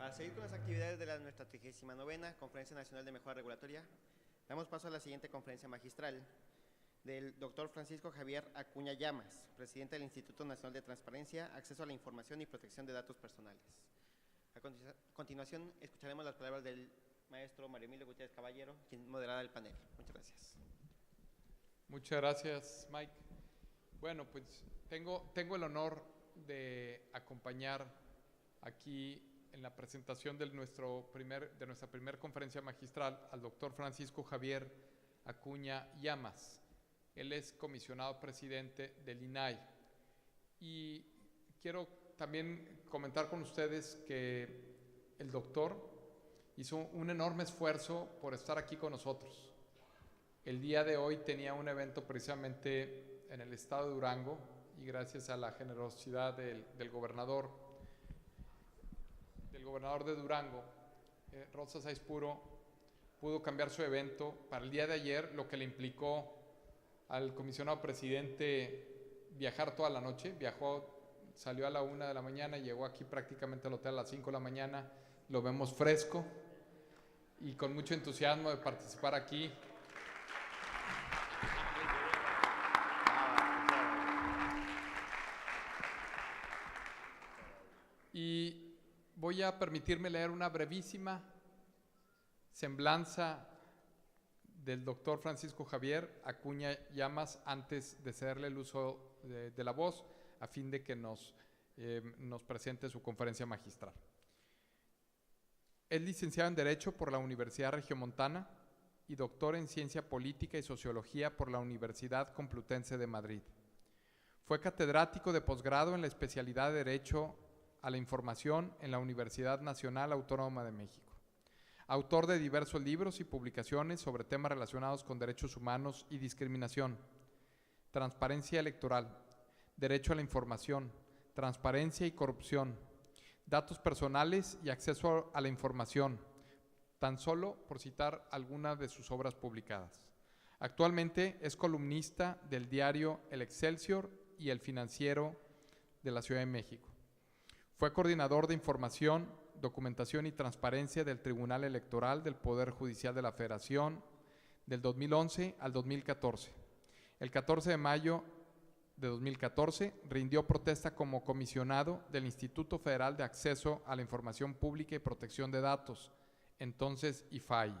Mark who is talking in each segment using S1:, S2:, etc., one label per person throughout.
S1: Para seguir con las actividades de nuestra 39ª Conferencia Nacional de Mejora Regulatoria, damos paso a la siguiente conferencia magistral del doctor Francisco Javier Acuña Llamas, presidente del Instituto Nacional de Transparencia, Acceso a la Información y Protección de Datos Personales. A continuación, escucharemos las palabras del maestro Mario Emilio Gutiérrez Caballero, quien moderará el panel. Muchas gracias.
S2: Muchas gracias, Mike. Bueno, pues tengo el honor de acompañar aquí en la presentación de nuestra primera conferencia magistral al doctor Francisco Javier Acuña Llamas. Él es comisionado presidente del INAI. Y quiero también comentar con ustedes que el doctor hizo un enorme esfuerzo por estar aquí con nosotros. El día de hoy tenía un evento precisamente en el estado de Durango y gracias a la generosidad del gobernador de Durango, Rosa Sáiz Puro, pudo cambiar su evento para el día de ayer, lo que le implicó al comisionado presidente viajar toda la noche. Salió a la 1 de la mañana, llegó aquí prácticamente al hotel a las 5 de la mañana. Lo vemos fresco y con mucho entusiasmo de participar aquí. Y voy a permitirme leer una brevísima semblanza del doctor Francisco Javier Acuña Llamas antes de cederle el uso de la voz a fin de que nos presente su conferencia magistral. Es licenciado en Derecho por la Universidad Regiomontana y doctor en Ciencia Política y Sociología por la Universidad Complutense de Madrid. Fue catedrático de posgrado en la especialidad de Derecho a la Información en la Universidad Nacional Autónoma de México. Autor de diversos libros y publicaciones sobre temas relacionados con derechos humanos y discriminación, transparencia electoral, derecho a la información, transparencia y corrupción, datos personales y acceso a la información, tan solo por citar algunas de sus obras publicadas. Actualmente es columnista del diario El Excelsior y El Financiero de la Ciudad de México. Fue coordinador de información, documentación y transparencia del Tribunal Electoral del Poder Judicial de la Federación del 2011 al 2014. El 14 de mayo de 2014 rindió protesta como comisionado del Instituto Federal de Acceso a la Información Pública y Protección de Datos, entonces IFAI.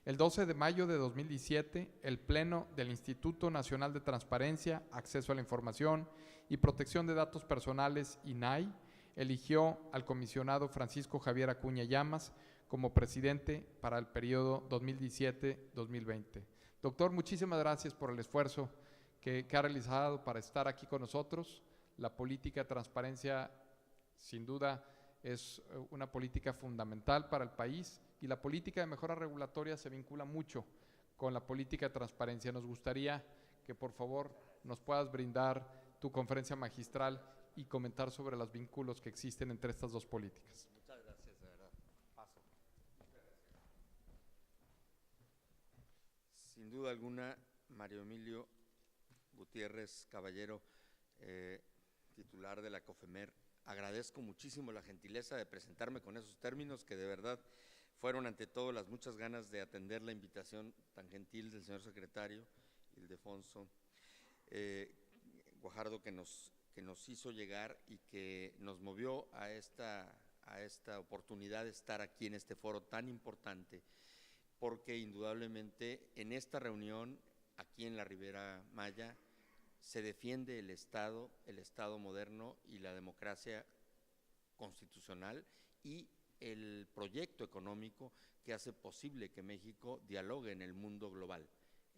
S2: El 12 de mayo de 2017, el Pleno del Instituto Nacional de Transparencia, Acceso a la Información y Protección de Datos Personales, INAI, eligió al comisionado Francisco Javier Acuña Llamas como presidente para el periodo 2017-2020. Doctor, muchísimas gracias por el esfuerzo que ha realizado para estar aquí con nosotros. La política de transparencia, sin duda, es una política fundamental para el país y la política de mejora regulatoria se vincula mucho con la política de transparencia. Nos gustaría que por favor nos puedas brindar tu conferencia magistral y comentar sobre los vínculos que existen entre estas dos políticas.
S3: Muchas gracias, de verdad. Paso. Sin duda alguna, Mario Emilio Gutiérrez Caballero, titular de la COFEMER, agradezco muchísimo la gentileza de presentarme con esos términos que de verdad fueron ante todo las muchas ganas de atender la invitación tan gentil del señor secretario Ildefonso Guajardo que nos hizo llegar y que nos movió a esta oportunidad de estar aquí en este foro tan importante, porque indudablemente en esta reunión aquí en la Ribera Maya se defiende el Estado moderno y la democracia constitucional y el proyecto económico que hace posible que México dialogue en el mundo global,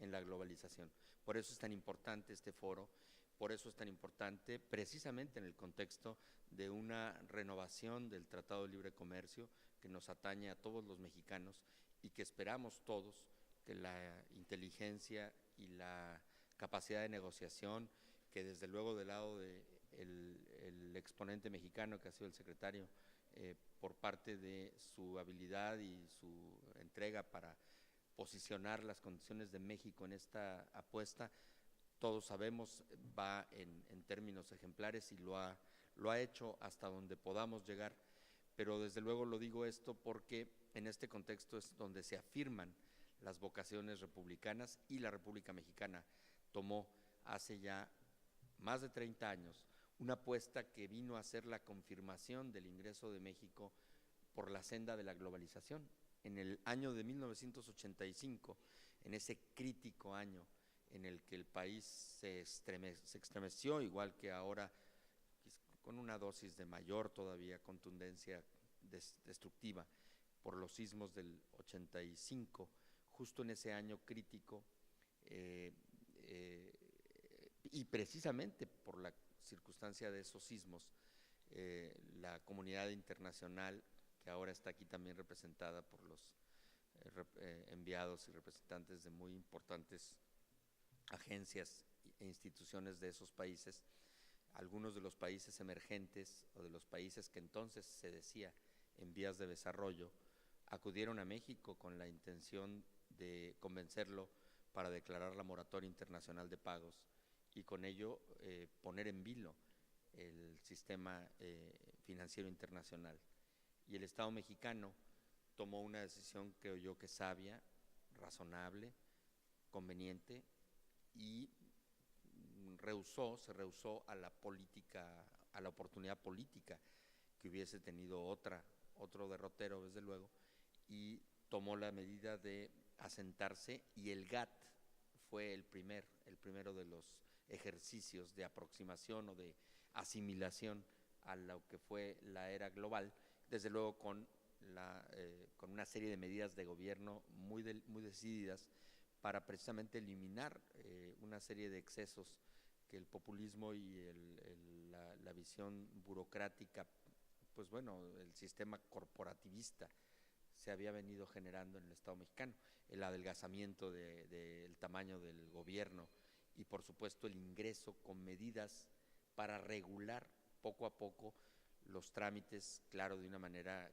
S3: en la globalización. Por eso es tan importante este foro, por eso es tan importante precisamente en el contexto de una renovación del Tratado de Libre Comercio que nos atañe a todos los mexicanos y que esperamos todos que la inteligencia y la capacidad de negociación que desde luego del lado del exponente mexicano que ha sido el secretario, por parte de su habilidad y su entrega para posicionar las condiciones de México en esta apuesta, todos sabemos va en términos ejemplares y lo ha hecho hasta donde podamos llegar. pero desde luego lo digo esto porque en este contexto es donde se afirman las vocaciones republicanas, y la República Mexicana tomó hace ya más de 30 años una apuesta que vino a ser la confirmación del ingreso de México por la senda de la globalización. En el año de 1985, en ese crítico año en el que el país se estremeció, igual que ahora, con una dosis de mayor todavía contundencia destructiva por los sismos del 85, justo en ese año crítico, y precisamente por la circunstancia de esos sismos, la comunidad internacional, que ahora está aquí también representada por los enviados y representantes de muy importantes agencias e instituciones de esos países, algunos de los países emergentes o de los países que entonces se decía en vías de desarrollo, acudieron a México con la intención de convencerlo para declarar la moratoria internacional de pagos y con ello poner en vilo el sistema financiero internacional. Y el Estado mexicano tomó una decisión, creo yo, que sabia, razonable, conveniente, y se rehusó a la política, a la oportunidad política que hubiese tenido otro derrotero, desde luego, y tomó la medida de asentarse, y el GATT fue el primero de los ejercicios de aproximación o de asimilación a lo que fue la era global, desde luego con una serie de medidas de gobierno muy decididas para precisamente eliminar una serie de excesos que el populismo y la visión burocrática, pues bueno, el sistema corporativista se había venido generando en el Estado mexicano, el adelgazamiento del tamaño del gobierno y por supuesto el ingreso con medidas para regular poco a poco los trámites, claro, de una manera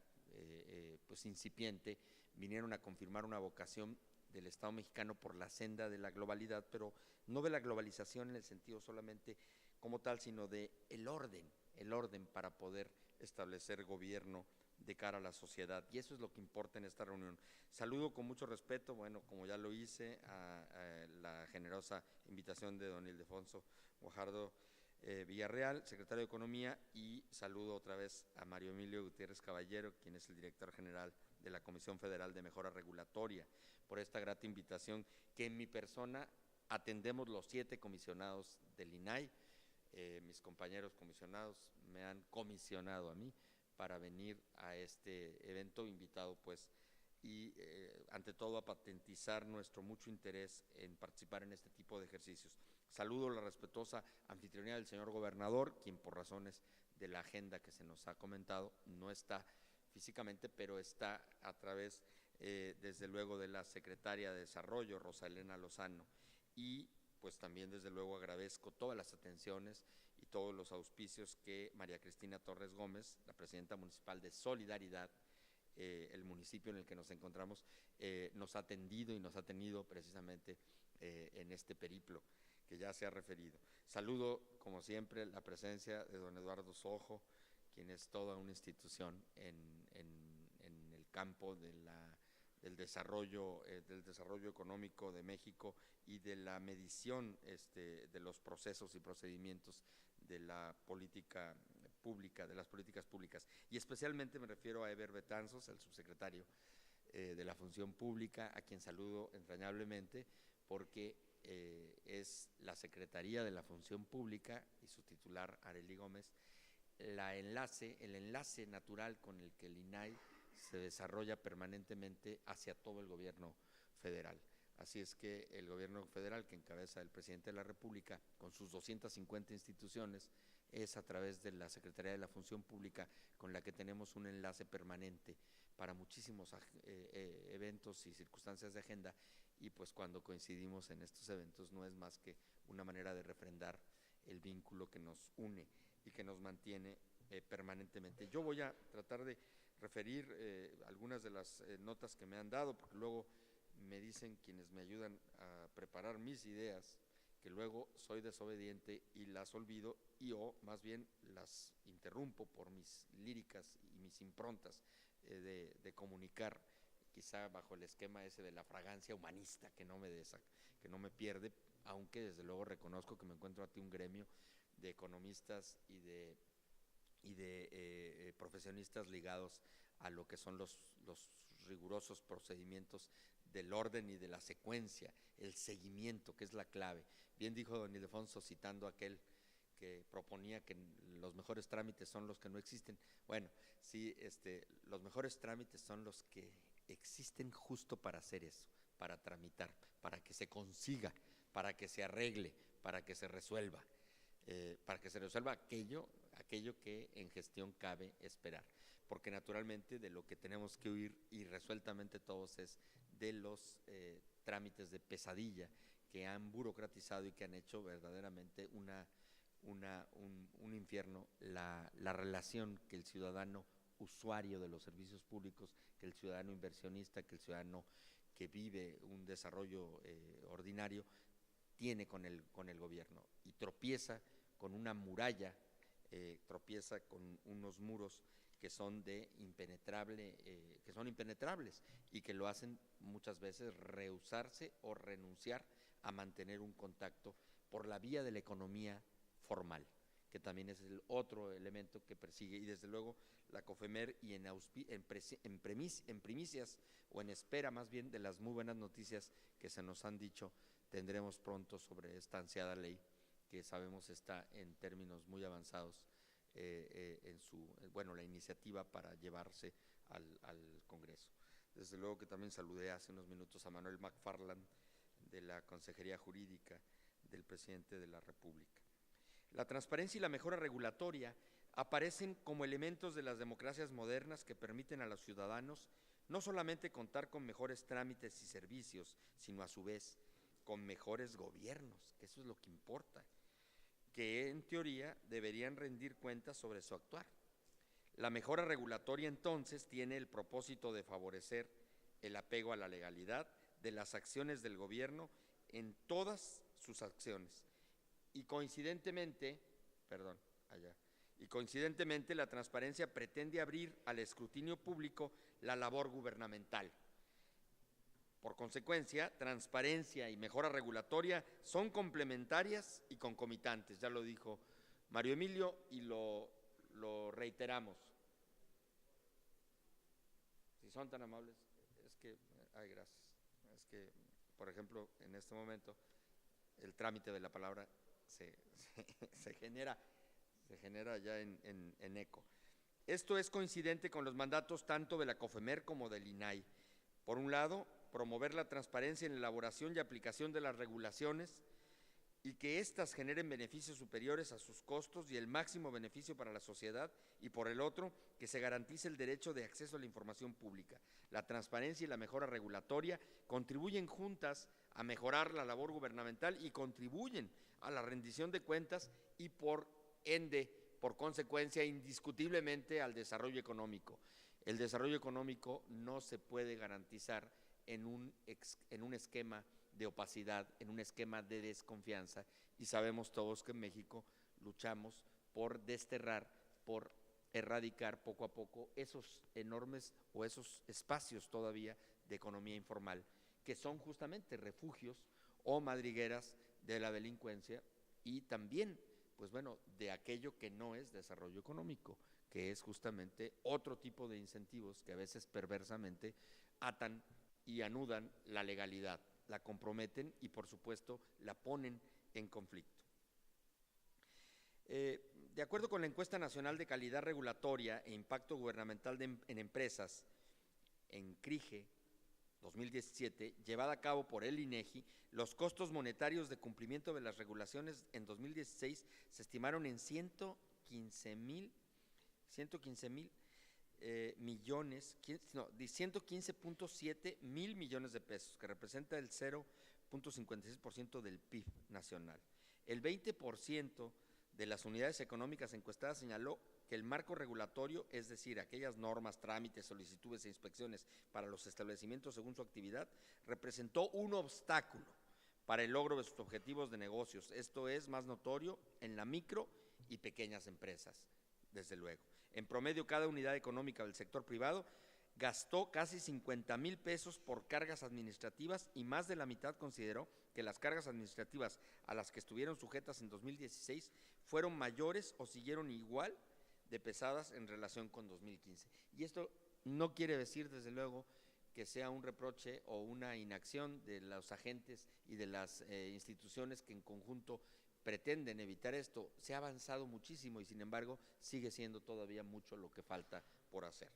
S3: pues incipiente, vinieron a confirmar una vocación del Estado mexicano por la senda de la globalidad, pero no de la globalización en el sentido solamente como tal, sino de el orden para poder establecer gobierno de cara a la sociedad, y eso es lo que importa en esta reunión. Saludo con mucho respeto, bueno, como ya lo hice, a la generosa invitación de don Ildefonso Guajardo Villarreal, secretario de Economía, y saludo otra vez a Mario Emilio Gutiérrez Caballero, quien es el director general de la Comisión Federal de Mejora Regulatoria, por esta grata invitación que en mi persona atendemos los 7 comisionados del INAI. Mis compañeros comisionados me han comisionado a mí para venir a este evento, invitado pues, y ante todo a patentizar nuestro mucho interés en participar en este tipo de ejercicios. Saludo la respetuosa anfitrionía del señor gobernador, quien por razones de la agenda que se nos ha comentado no está físicamente, pero está a través, desde luego, de la secretaria de Desarrollo, Rosa Elena Lozano, y pues también desde luego agradezco todas las atenciones y todos los auspicios que María Cristina Torres Gómez, la presidenta municipal de Solidaridad, el municipio en el que nos encontramos, nos ha atendido y nos ha tenido precisamente en este periplo que ya se ha referido. Saludo, como siempre, la presencia de don Eduardo Sojo, quien es toda una institución en el campo del desarrollo económico de México y de la medición de los procesos y procedimientos de la política pública, de las políticas públicas. Y especialmente me refiero a Eber Betanzos, el subsecretario de la Función Pública, a quien saludo entrañablemente, porque es la Secretaría de la Función Pública y su titular, Arely Gómez, el enlace natural con el que el INAI se desarrolla permanentemente hacia todo el gobierno federal. Así es que el gobierno federal, que encabeza el presidente de la República, con sus 250 instituciones, es a través de la Secretaría de la Función Pública con la que tenemos un enlace permanente para muchísimos eventos y circunstancias de agenda, y pues cuando coincidimos en estos eventos no es más que una manera de refrendar el vínculo que nos une y que nos mantiene permanentemente. Yo voy a tratar de referir algunas de las notas que me han dado, porque luego me dicen quienes me ayudan a preparar mis ideas que luego soy desobediente y las olvido o más bien las interrumpo por mis líricas y mis improntas de comunicar, quizá bajo el esquema ese de la fragancia humanista que no me pierde, aunque desde luego reconozco que me encuentro ante un gremio de economistas y de profesionistas ligados a lo que son los rigurosos procedimientos del orden y de la secuencia, el seguimiento, que es la clave. Bien dijo don Ildefonso, citando a aquel que proponía que los mejores trámites son los que no existen. Bueno, sí, los mejores trámites son los que existen justo para hacer eso, para tramitar, para que se consiga, para que se arregle, para que se resuelva, aquello que en gestión cabe esperar. Porque naturalmente de lo que tenemos que huir irresueltamente todos es de los trámites de pesadilla que han burocratizado y que han hecho verdaderamente un infierno la relación que el ciudadano usuario de los servicios públicos, que el ciudadano inversionista, que el ciudadano que vive un desarrollo ordinario tiene con el gobierno, y tropieza con una muralla, tropieza con unos muros que son impenetrables y que lo hacen muchas veces rehusarse o renunciar a mantener un contacto por la vía de la economía formal, que también es el otro elemento que persigue. Y desde luego la COFEMER, y en primicias o en espera más bien de las muy buenas noticias que se nos han dicho, tendremos pronto sobre esta ansiada ley que sabemos está en términos muy avanzados la iniciativa para llevarse al Congreso. Desde luego que también saludé hace unos minutos a Manuel McFarland de la Consejería Jurídica del Presidente de la República. La transparencia y la mejora regulatoria aparecen como elementos de las democracias modernas que permiten a los ciudadanos no solamente contar con mejores trámites y servicios, sino a su vez con mejores gobiernos, que eso es lo que importa, que en teoría deberían rendir cuentas sobre su actuar. La mejora regulatoria entonces tiene el propósito de favorecer el apego a la legalidad de las acciones del gobierno en todas sus acciones. Y coincidentemente, la transparencia pretende abrir al escrutinio público la labor gubernamental. Por consecuencia, transparencia y mejora regulatoria son complementarias y concomitantes, ya lo dijo Mario Emilio y lo reiteramos. Si son tan amables, gracias. Es que, por ejemplo, en este momento, el trámite de la palabra se genera ya en eco. Esto es coincidente con los mandatos tanto de la COFEMER como del INAI. Por un lado, promover la transparencia en la elaboración y aplicación de las regulaciones y que éstas generen beneficios superiores a sus costos y el máximo beneficio para la sociedad, y por el otro, que se garantice el derecho de acceso a la información pública. La transparencia y la mejora regulatoria contribuyen juntas a mejorar la labor gubernamental y contribuyen a la rendición de cuentas y por consecuencia, indiscutiblemente al desarrollo económico. El desarrollo económico no se puede garantizar en un esquema de opacidad, en un esquema de desconfianza, y sabemos todos que en México luchamos por desterrar, por erradicar poco a poco esos enormes o esos espacios todavía de economía informal, que son justamente refugios o madrigueras de la delincuencia y también, de aquello que no es desarrollo económico, que es justamente otro tipo de incentivos que a veces perversamente atan y anudan la legalidad, la comprometen y por supuesto la ponen en conflicto. De acuerdo con la Encuesta Nacional de Calidad Regulatoria e Impacto Gubernamental en Empresas, en CRIGE 2017, llevada a cabo por el INEGI, los costos monetarios de cumplimiento de las regulaciones en 2016 se estimaron en 115.7 mil millones de pesos, que representa el 0.56% del PIB nacional. El 20% de las unidades económicas encuestadas señaló que el marco regulatorio, es decir, aquellas normas, trámites, solicitudes e inspecciones para los establecimientos según su actividad, representó un obstáculo para el logro de sus objetivos de negocios. Esto es más notorio en la micro y pequeñas empresas, desde luego. En promedio, cada unidad económica del sector privado gastó casi 50,000 pesos por cargas administrativas y más de la mitad consideró que las cargas administrativas a las que estuvieron sujetas en 2016 fueron mayores o siguieron igual de pesadas en relación con 2015. Y esto no quiere decir, desde luego, que sea un reproche o una inacción de los agentes y de las instituciones que en conjunto pretenden evitar esto. Se ha avanzado muchísimo y, sin embargo, sigue siendo todavía mucho lo que falta por hacer.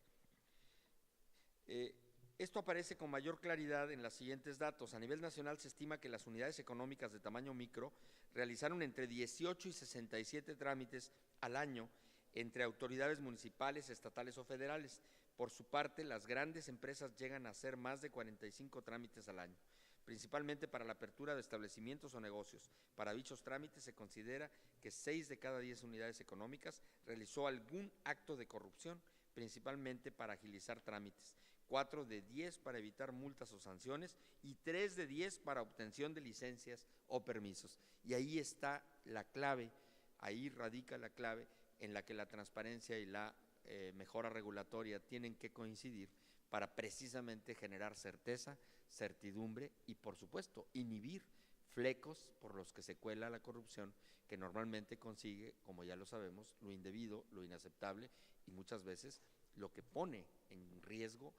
S3: Esto aparece con mayor claridad en los siguientes datos. A nivel nacional se estima que las unidades económicas de tamaño micro realizaron entre 18 y 67 trámites al año entre autoridades municipales, estatales o federales. Por su parte, las grandes empresas llegan a hacer más de 45 trámites al año, principalmente para la apertura de establecimientos o negocios. Para dichos trámites se considera que 6 de cada 10 unidades económicas realizó algún acto de corrupción, principalmente para agilizar trámites, 4 de 10 para evitar multas o sanciones y 3 de 10 para obtención de licencias o permisos. Y ahí está la clave, ahí radica la clave en la que la transparencia y la mejora regulatoria tienen que coincidir para precisamente generar certeza, certidumbre y, por supuesto, inhibir flecos por los que se cuela la corrupción, que normalmente consigue, como ya lo sabemos, lo indebido, lo inaceptable y muchas veces lo que pone en riesgo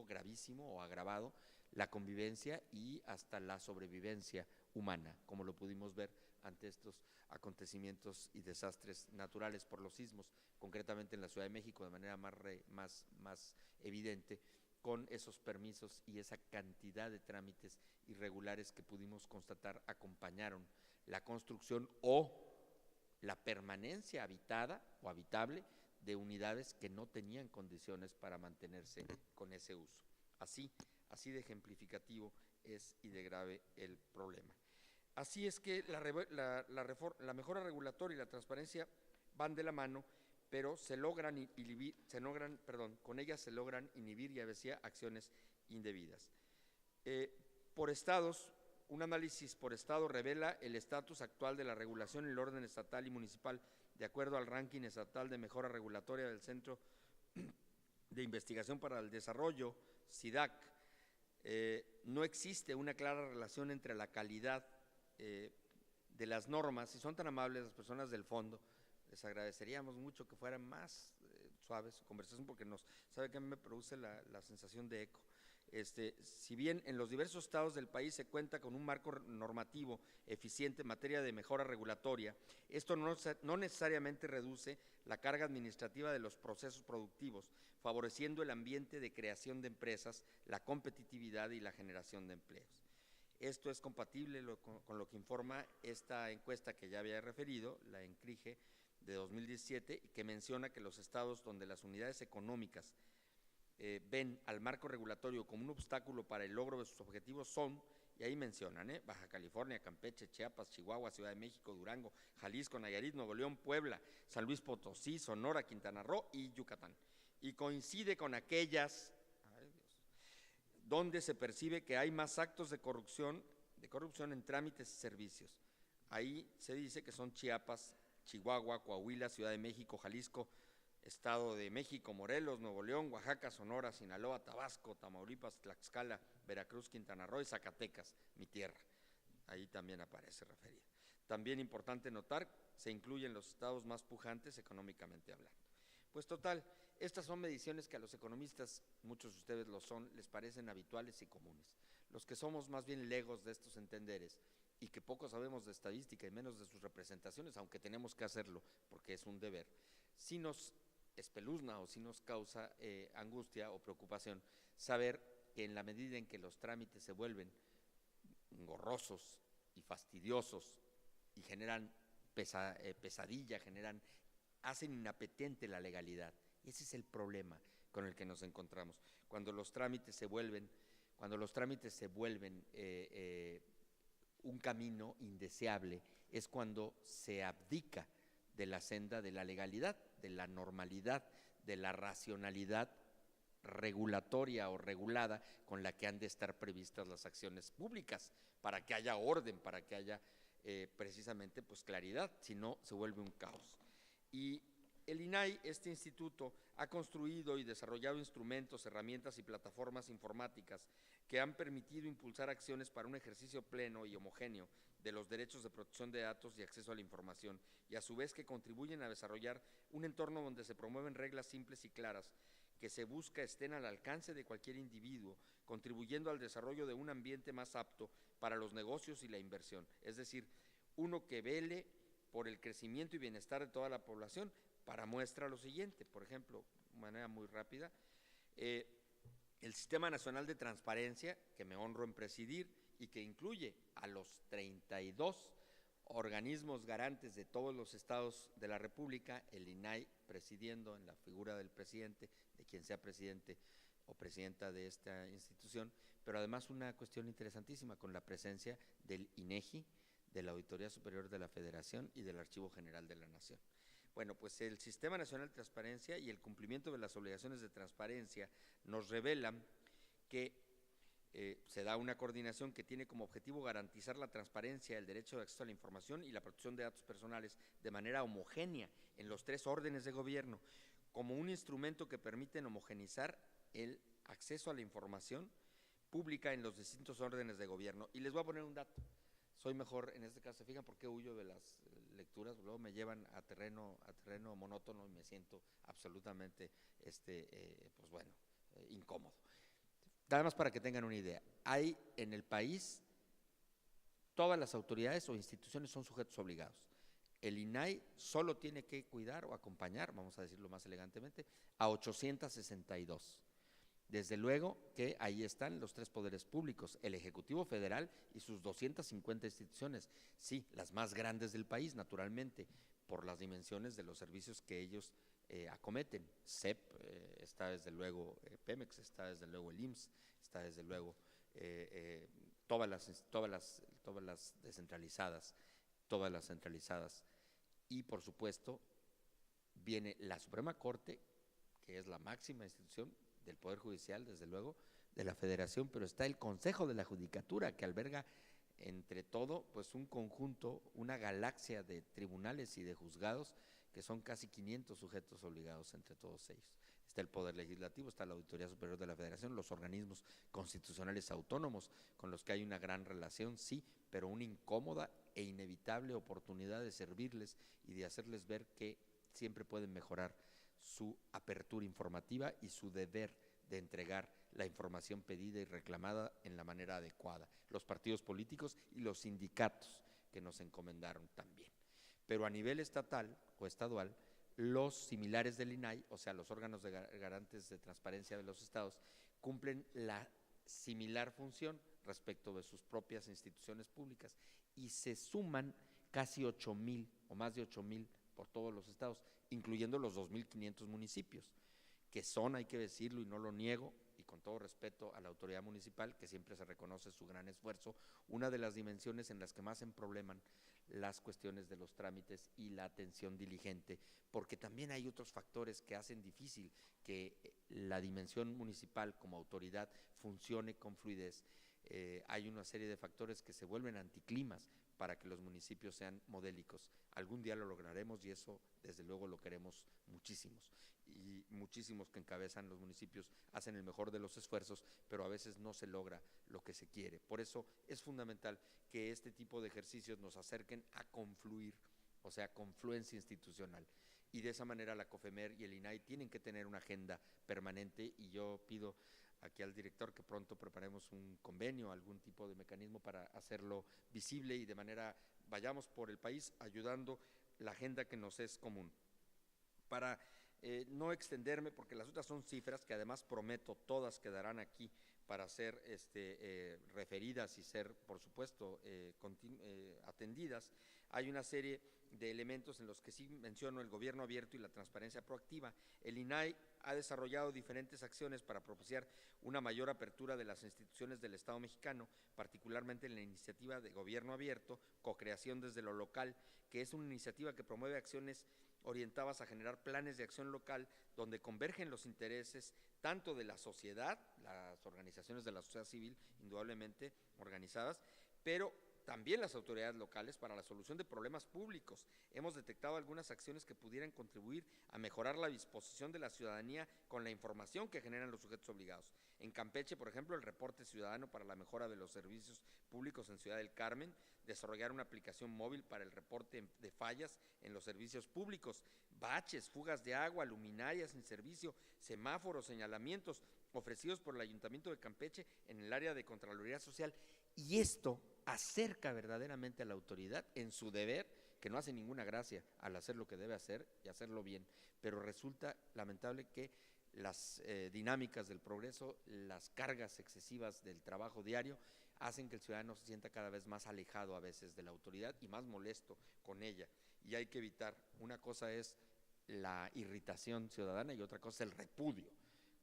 S3: gravísimo o agravado, la convivencia y hasta la sobrevivencia humana, como lo pudimos ver ante estos acontecimientos y desastres naturales por los sismos, concretamente en la Ciudad de México de manera más evidente, con esos permisos y esa cantidad de trámites irregulares que pudimos constatar acompañaron la construcción o la permanencia habitada o habitable de unidades que no tenían condiciones para mantenerse con ese uso. Así de ejemplificativo es y de grave el problema. Así es que la mejora regulatoria y la transparencia van de la mano, pero con ellas se logran inhibir y a veces acciones indebidas. Por estados, un análisis por estado revela el estatus actual de la regulación en el orden estatal y municipal, de acuerdo al ranking estatal de mejora regulatoria del Centro de Investigación para el Desarrollo, CIDAC. No existe una clara relación entre la calidad de las normas. Si son tan amables las personas del fondo, les agradeceríamos mucho que fueran más suaves su conversación, porque sabe que a mí me produce la sensación de eco. Si bien en los diversos estados del país se cuenta con un marco normativo eficiente en materia de mejora regulatoria, esto no necesariamente reduce la carga administrativa de los procesos productivos, favoreciendo el ambiente de creación de empresas, la competitividad y la generación de empleos. Esto es compatible con lo que informa esta encuesta que ya había referido, la ENCRIGE de 2017, que menciona que los estados donde las unidades económicas ven al marco regulatorio como un obstáculo para el logro de sus objetivos son, y ahí mencionan, Baja California, Campeche, Chiapas, Chihuahua, Ciudad de México, Durango, Jalisco, Nayarit, Nuevo León, Puebla, San Luis Potosí, Sonora, Quintana Roo y Yucatán. Y coincide con aquellas donde se percibe que hay más actos de corrupción en trámites y servicios. Ahí se dice que son Chiapas, Chihuahua, Coahuila, Ciudad de México, Jalisco, Estado de México, Morelos, Nuevo León, Oaxaca, Sonora, Sinaloa, Tabasco, Tamaulipas, Tlaxcala, Veracruz, Quintana Roo y Zacatecas, mi tierra. Ahí también aparece referida. También importante notar, se incluyen los estados más pujantes económicamente hablando. Pues total, estas son mediciones que a los economistas, muchos de ustedes lo son, les parecen habituales y comunes. Los que somos más bien legos de estos entenderes y que poco sabemos de estadística y menos de sus representaciones, aunque tenemos que hacerlo porque es un deber, sí nos espeluzna o sí nos causa angustia o preocupación saber que en la medida en que los trámites se vuelven engorrosos y fastidiosos y generan pesadilla, hacen inapetente la legalidad. Y ese es el problema con el que nos encontramos. Cuando los trámites se vuelven un camino indeseable, es cuando se abdica de la senda de la legalidad, de la normalidad, de la racionalidad regulatoria o regulada con la que han de estar previstas las acciones públicas, para que haya orden, para que haya precisamente pues claridad, si no se vuelve un caos. Y el INAI, este instituto, ha construido y desarrollado instrumentos, herramientas y plataformas informáticas que han permitido impulsar acciones para un ejercicio pleno y homogéneo de los derechos de protección de datos y acceso a la información, y a su vez que contribuyen a desarrollar un entorno donde se promueven reglas simples y claras que se busca estén al alcance de cualquier individuo, contribuyendo al desarrollo de un ambiente más apto para los negocios y la inversión. Es decir, uno que vele por el crecimiento y bienestar de toda la población. Para muestra lo siguiente, por ejemplo, de manera muy rápida, el Sistema Nacional de Transparencia, que me honro en presidir y que incluye a los 32 organismos garantes de todos los estados de la República, el INAI presidiendo en la figura del presidente, de quien sea presidente o presidenta de esta institución, pero además una cuestión interesantísima con la presencia del INEGI, de la Auditoría Superior de la Federación y del Archivo General de la Nación. Bueno, pues el Sistema Nacional de Transparencia y el cumplimiento de las obligaciones de transparencia nos revelan que se da una coordinación que tiene como objetivo garantizar la transparencia, el derecho de acceso a la información y la protección de datos personales de manera homogénea en los 3 órdenes de gobierno, como un instrumento que permite homogeneizar el acceso a la información pública en los distintos órdenes de gobierno. Y les voy a poner un dato. Soy mejor, en este caso, ¿se fijan por qué huyo de las lecturas? Luego me llevan a terreno monótono y me siento absolutamente, pues bueno, incómodo. Nada más para que tengan una idea. Hay en el país, todas las autoridades o instituciones son sujetos obligados. El INAI solo tiene que cuidar o acompañar, vamos a decirlo más elegantemente, a 862. Desde luego que ahí están los 3 poderes públicos, el Ejecutivo Federal y sus 250 instituciones, sí, las más grandes del país, naturalmente, por las dimensiones de los servicios que ellos acometen. CEP, está desde luego Pemex, está desde luego el IMSS, está desde luego todas las descentralizadas, todas las centralizadas, y por supuesto viene la Suprema Corte, que es la máxima institución del Poder Judicial, desde luego, de la Federación, pero está el Consejo de la Judicatura, que alberga entre todo, pues un conjunto, una galaxia de tribunales y de juzgados, que son casi 500 sujetos obligados entre todos ellos. Está el Poder Legislativo, está la Auditoría Superior de la Federación, los organismos constitucionales autónomos, con los que hay una gran relación, sí, pero una incómoda e inevitable oportunidad de servirles y de hacerles ver que siempre pueden mejorar su apertura informativa y su deber de entregar la información pedida y reclamada en la manera adecuada, los partidos políticos y los sindicatos que nos encomendaron también. Pero a nivel estatal o estadual, los similares del INAI, o sea, los órganos garantes de transparencia de los estados, cumplen la similar función respecto de sus propias instituciones públicas y se suman casi 8,000 o más de 8,000 por todos los estados, incluyendo los 2,500 municipios, que son, hay que decirlo y no lo niego, y con todo respeto a la autoridad municipal, que siempre se reconoce su gran esfuerzo, una de las dimensiones en las que más se probleman las cuestiones de los trámites y la atención diligente, porque también hay otros factores que hacen difícil que la dimensión municipal como autoridad funcione con fluidez. Hay una serie de factores que se vuelven anticlimas para que los municipios sean modélicos. Algún día lo lograremos y eso desde luego lo queremos muchísimos. Y muchísimos que encabezan los municipios hacen el mejor de los esfuerzos, pero a veces no se logra lo que se quiere. Por eso es fundamental que este tipo de ejercicios nos acerquen a confluir, o sea, confluencia institucional. Y de esa manera la COFEMER y el INAI tienen que tener una agenda permanente y yo pido aquí al director que pronto preparemos un convenio, algún tipo de mecanismo para hacerlo visible y de manera, vayamos por el país ayudando la agenda que nos es común. Para no extenderme, porque las otras son cifras que además prometo todas quedarán aquí para ser referidas y ser, por supuesto, atendidas, hay una serie de elementos en los que sí menciono el gobierno abierto y la transparencia proactiva. El INAI ha desarrollado diferentes acciones para propiciar una mayor apertura de las instituciones del Estado mexicano, particularmente en la iniciativa de gobierno abierto, cocreación desde lo local, que es una iniciativa que promueve acciones orientadas a generar planes de acción local donde convergen los intereses tanto de la sociedad, las organizaciones de la sociedad civil, indudablemente organizadas, pero también las autoridades locales para la solución de problemas públicos. Hemos detectado algunas acciones que pudieran contribuir a mejorar la disposición de la ciudadanía con la información que generan los sujetos obligados. En Campeche, por ejemplo, el reporte ciudadano para la mejora de los servicios públicos en Ciudad del Carmen, desarrollar una aplicación móvil para el reporte de fallas en los servicios públicos, baches, fugas de agua, luminarias sin servicio, semáforos, señalamientos ofrecidos por el Ayuntamiento de Campeche en el área de Contraloría Social. Y esto acerca verdaderamente a la autoridad en su deber, que no hace ninguna gracia al hacer lo que debe hacer y hacerlo bien, pero resulta lamentable que las dinámicas del progreso, las cargas excesivas del trabajo diario, hacen que el ciudadano se sienta cada vez más alejado a veces de la autoridad y más molesto con ella. Y hay que evitar, una cosa es la irritación ciudadana y otra cosa es el repudio.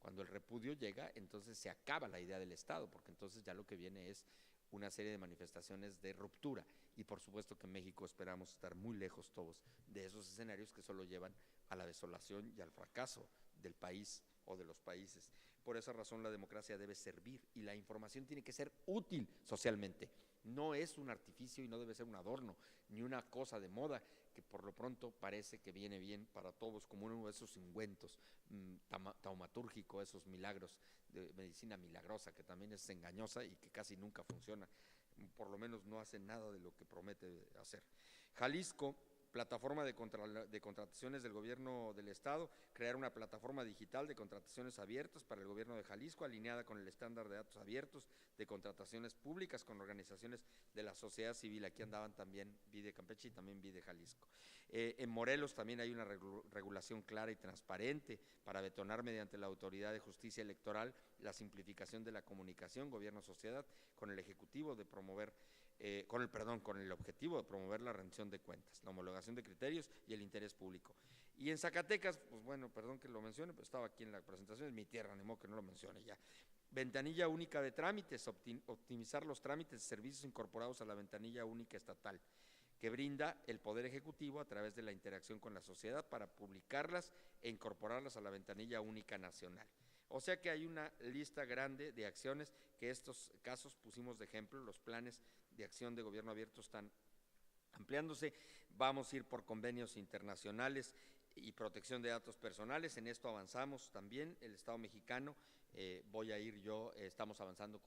S3: Cuando el repudio llega, entonces se acaba la idea del Estado, porque entonces ya lo que viene es una serie de manifestaciones de ruptura, y por supuesto que en México esperamos estar muy lejos todos de esos escenarios que solo llevan a la desolación y al fracaso del país o de los países. Por esa razón la democracia debe servir y la información tiene que ser útil socialmente. No es un artificio y no debe ser un adorno, ni una cosa de moda que por lo pronto parece que viene bien para todos, como uno de esos ungüentos taumatúrgicos, esos milagros de medicina milagrosa, que también es engañosa y que casi nunca funciona, por lo menos no hace nada de lo que promete hacer. Jalisco, plataforma de contrataciones del gobierno del Estado, crear una plataforma digital de contrataciones abiertas para el gobierno de Jalisco, alineada con el estándar de datos abiertos de contrataciones públicas con organizaciones de la sociedad civil. Aquí andaban también Vide Campeche y también Vide Jalisco. En Morelos también hay una regulación clara y transparente para detonar mediante la Autoridad de Justicia Electoral la simplificación de la comunicación gobierno-sociedad con el Ejecutivo de promover con el objetivo de promover la rendición de cuentas, la homologación de criterios y el interés público. Y en Zacatecas, pues bueno, perdón que lo mencione, pero estaba aquí en la presentación, es mi tierra, ni modo que no lo mencione ya. Ventanilla única de trámites, optimizar los trámites de servicios incorporados a la ventanilla única estatal, que brinda el Poder Ejecutivo a través de la interacción con la sociedad para publicarlas e incorporarlas a la ventanilla única nacional. O sea que hay una lista grande de acciones que estos casos pusimos de ejemplo. Los planes de acción de gobierno abierto están ampliándose. Vamos a ir por convenios internacionales y protección de datos personales. En esto avanzamos también. El Estado mexicano, voy a ir yo, estamos avanzando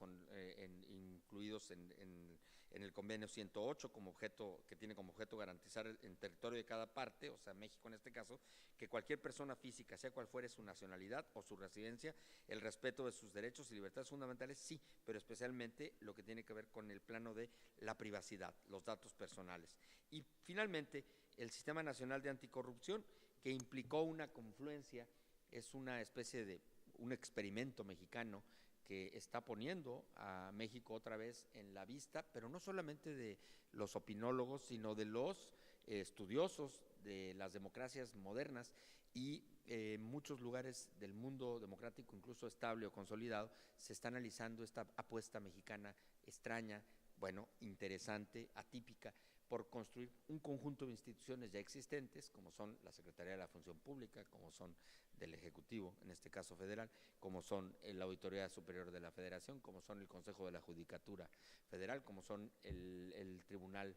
S3: incluidos en el convenio 108 como objeto, que tiene como objeto garantizar en territorio de cada parte, o sea México en este caso, que cualquier persona física, sea cual fuere su nacionalidad o su residencia, el respeto de sus derechos y libertades fundamentales, sí, pero especialmente lo que tiene que ver con el plano de la privacidad, los datos personales. Y finalmente, el Sistema Nacional de Anticorrupción, que implicó una confluencia, es una especie de un experimento mexicano que está poniendo a México otra vez en la vista, pero no solamente de los opinólogos, sino de los estudiosos de las democracias modernas, y en muchos lugares del mundo democrático, incluso estable o consolidado, se está analizando esta apuesta mexicana extraña, bueno, interesante, atípica, por construir un conjunto de instituciones ya existentes, como son la Secretaría de la Función Pública, como son del Ejecutivo, en este caso federal, como son la Auditoría Superior de la Federación, como son el Consejo de la Judicatura Federal, como son el Tribunal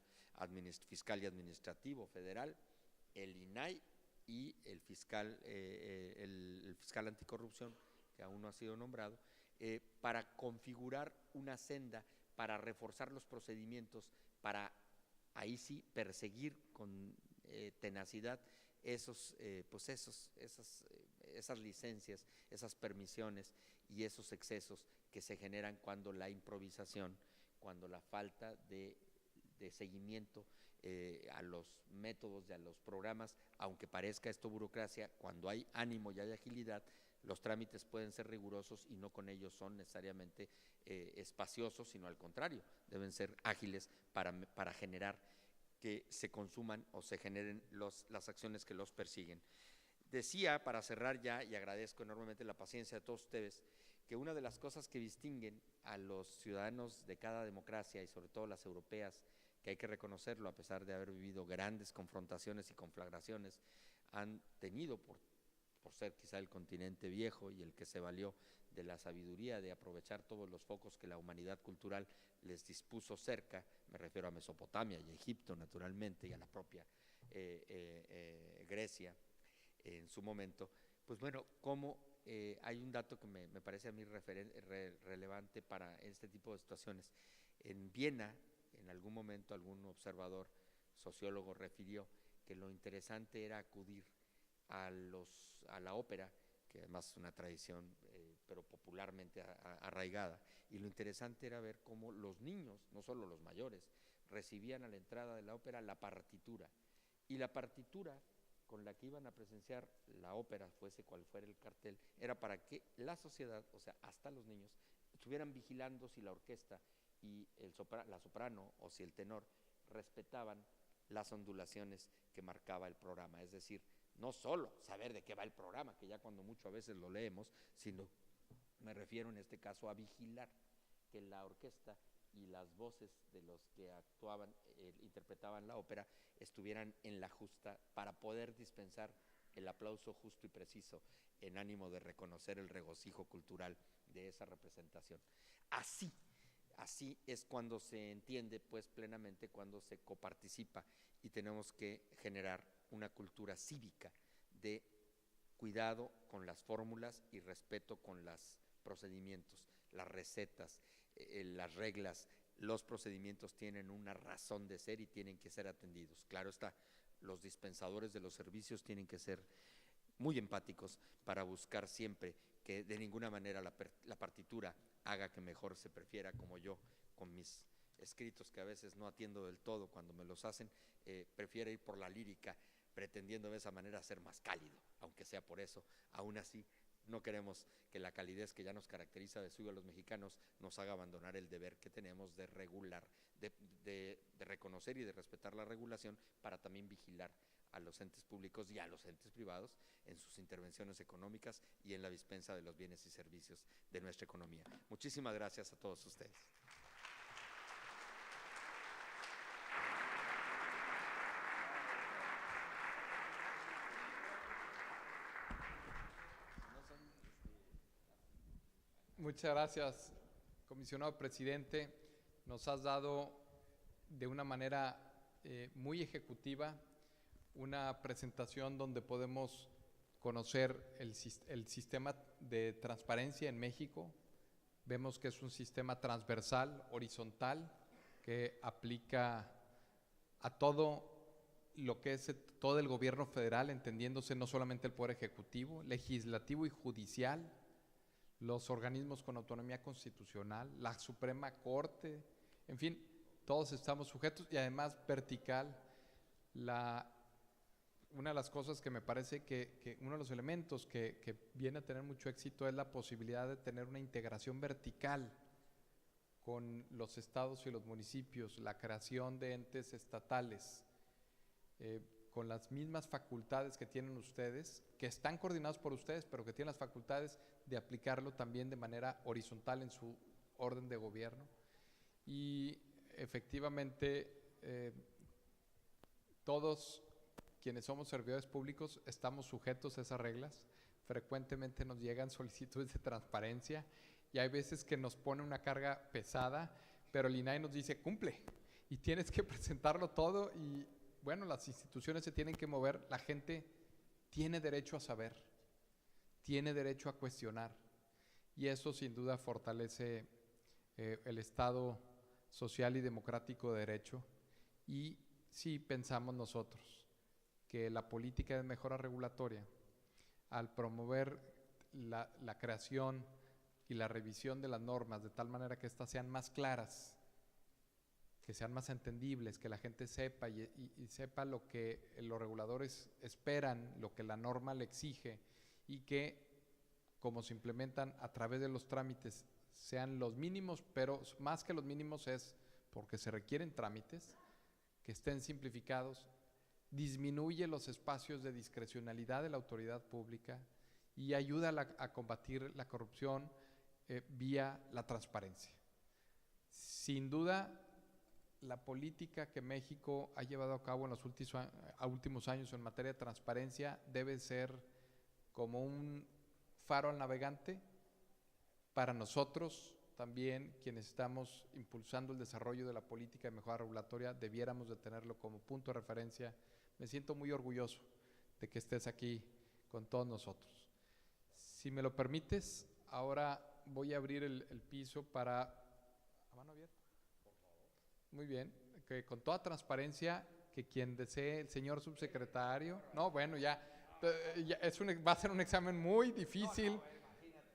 S3: Fiscal y Administrativo Federal, el INAI y el fiscal anticorrupción, que aún no ha sido nombrado, para configurar una senda, para reforzar los procedimientos, para ahí sí perseguir con tenacidad esas licencias, esas permisiones y esos excesos que se generan cuando la improvisación, cuando la falta de seguimiento a los métodos y a los programas, aunque parezca esto burocracia, cuando hay ánimo y hay agilidad, los trámites pueden ser rigurosos y no con ellos son necesariamente espaciosos, sino al contrario, deben ser ágiles para generar que se consuman o se generen las acciones que los persiguen. Decía, para cerrar ya, y agradezco enormemente la paciencia de todos ustedes, que una de las cosas que distinguen a los ciudadanos de cada democracia, y sobre todo las europeas, que hay que reconocerlo a pesar de haber vivido grandes confrontaciones y conflagraciones, han tenido por por ser quizá el continente viejo y el que se valió de la sabiduría de aprovechar todos los focos que la humanidad cultural les dispuso cerca, me refiero a Mesopotamia y Egipto naturalmente, y a la propia Grecia en su momento, pues bueno, como hay un dato que me parece a mí relevante para este tipo de situaciones. En Viena, en algún momento, algún observador, sociólogo, refirió que lo interesante era acudir a la ópera, que además es una tradición, pero popularmente arraigada, y lo interesante era ver cómo los niños, no solo los mayores, recibían a la entrada de la ópera la partitura, y la partitura con la que iban a presenciar la ópera, fuese cual fuera el cartel, era para que la sociedad, o sea, hasta los niños, estuvieran vigilando si la orquesta y la soprano o si el tenor respetaban las ondulaciones que marcaba el programa. Es decir, no solo saber de qué va el programa, que ya cuando mucho a veces lo leemos, sino me refiero en este caso a vigilar que la orquesta y las voces de los que actuaban, interpretaban la ópera, estuvieran en la justa para poder dispensar el aplauso justo y preciso en ánimo de reconocer el regocijo cultural de esa representación. Así es cuando se entiende pues plenamente, cuando se coparticipa, y tenemos que generar una cultura cívica de cuidado con las fórmulas y respeto con los procedimientos, las recetas, las reglas. Los procedimientos tienen una razón de ser y tienen que ser atendidos. Claro está, los dispensadores de los servicios tienen que ser muy empáticos para buscar siempre que de ninguna manera la partitura haga que mejor se prefiera, como yo con mis escritos que a veces no atiendo del todo cuando me los hacen, prefiero ir por la lírica, pretendiendo de esa manera ser más cálido, aunque sea por eso. Aún así, no queremos que la calidez que ya nos caracteriza de suyo a los mexicanos nos haga abandonar el deber que tenemos de regular, de reconocer y de respetar la regulación, para también vigilar a los entes públicos y a los entes privados en sus intervenciones económicas y en la dispensa de los bienes y servicios de nuestra economía. Muchísimas gracias a todos ustedes.
S2: Muchas gracias, comisionado presidente. Nos has dado de una manera muy ejecutiva una presentación donde podemos conocer el sistema de transparencia en México. Vemos que es un sistema transversal, horizontal, que aplica a todo lo que es todo el gobierno federal, entendiéndose no solamente el Poder Ejecutivo, Legislativo y Judicial, los organismos con autonomía constitucional, la Suprema Corte, en fin, todos estamos sujetos, y además vertical. Una de las cosas que me parece que uno de los elementos que viene a tener mucho éxito es la posibilidad de tener una integración vertical con los estados y los municipios, la creación de entes estatales, con las mismas facultades que tienen ustedes, que están coordinados por ustedes, pero que tienen las facultades de aplicarlo también de manera horizontal en su orden de gobierno. Y efectivamente, todos quienes somos servidores públicos estamos sujetos a esas reglas. Frecuentemente nos llegan solicitudes de transparencia y hay veces que nos pone una carga pesada, pero el INAI nos dice cumple y tienes que presentarlo todo, y bueno, las instituciones se tienen que mover, la gente tiene derecho a saber, tiene derecho a cuestionar, y eso sin duda fortalece el Estado social y democrático de derecho. Y sí pensamos nosotros que la política de mejora regulatoria, al promover la creación y la revisión de las normas de tal manera que éstas sean más claras, que sean más entendibles, que la gente sepa y sepa lo que los reguladores esperan, lo que la norma le exige, y que como se implementan a través de los trámites sean los mínimos, pero más que los mínimos es porque se requieren trámites, que estén simplificados, disminuye los espacios de discrecionalidad de la autoridad pública y ayuda a combatir la corrupción vía la transparencia. Sin duda, la política que México ha llevado a cabo en los últimos años en materia de transparencia debe ser como un faro al navegante para nosotros también, quienes estamos impulsando el desarrollo de la política de mejora regulatoria, debiéramos de tenerlo como punto de referencia. Me siento muy orgulloso de que estés aquí con todos nosotros. Si me lo permites, ahora voy a abrir el piso para... ¿A mano abierta? Por favor. Muy bien, que con toda transparencia, que quien desee, el señor subsecretario... No, bueno, ya va a ser un examen muy difícil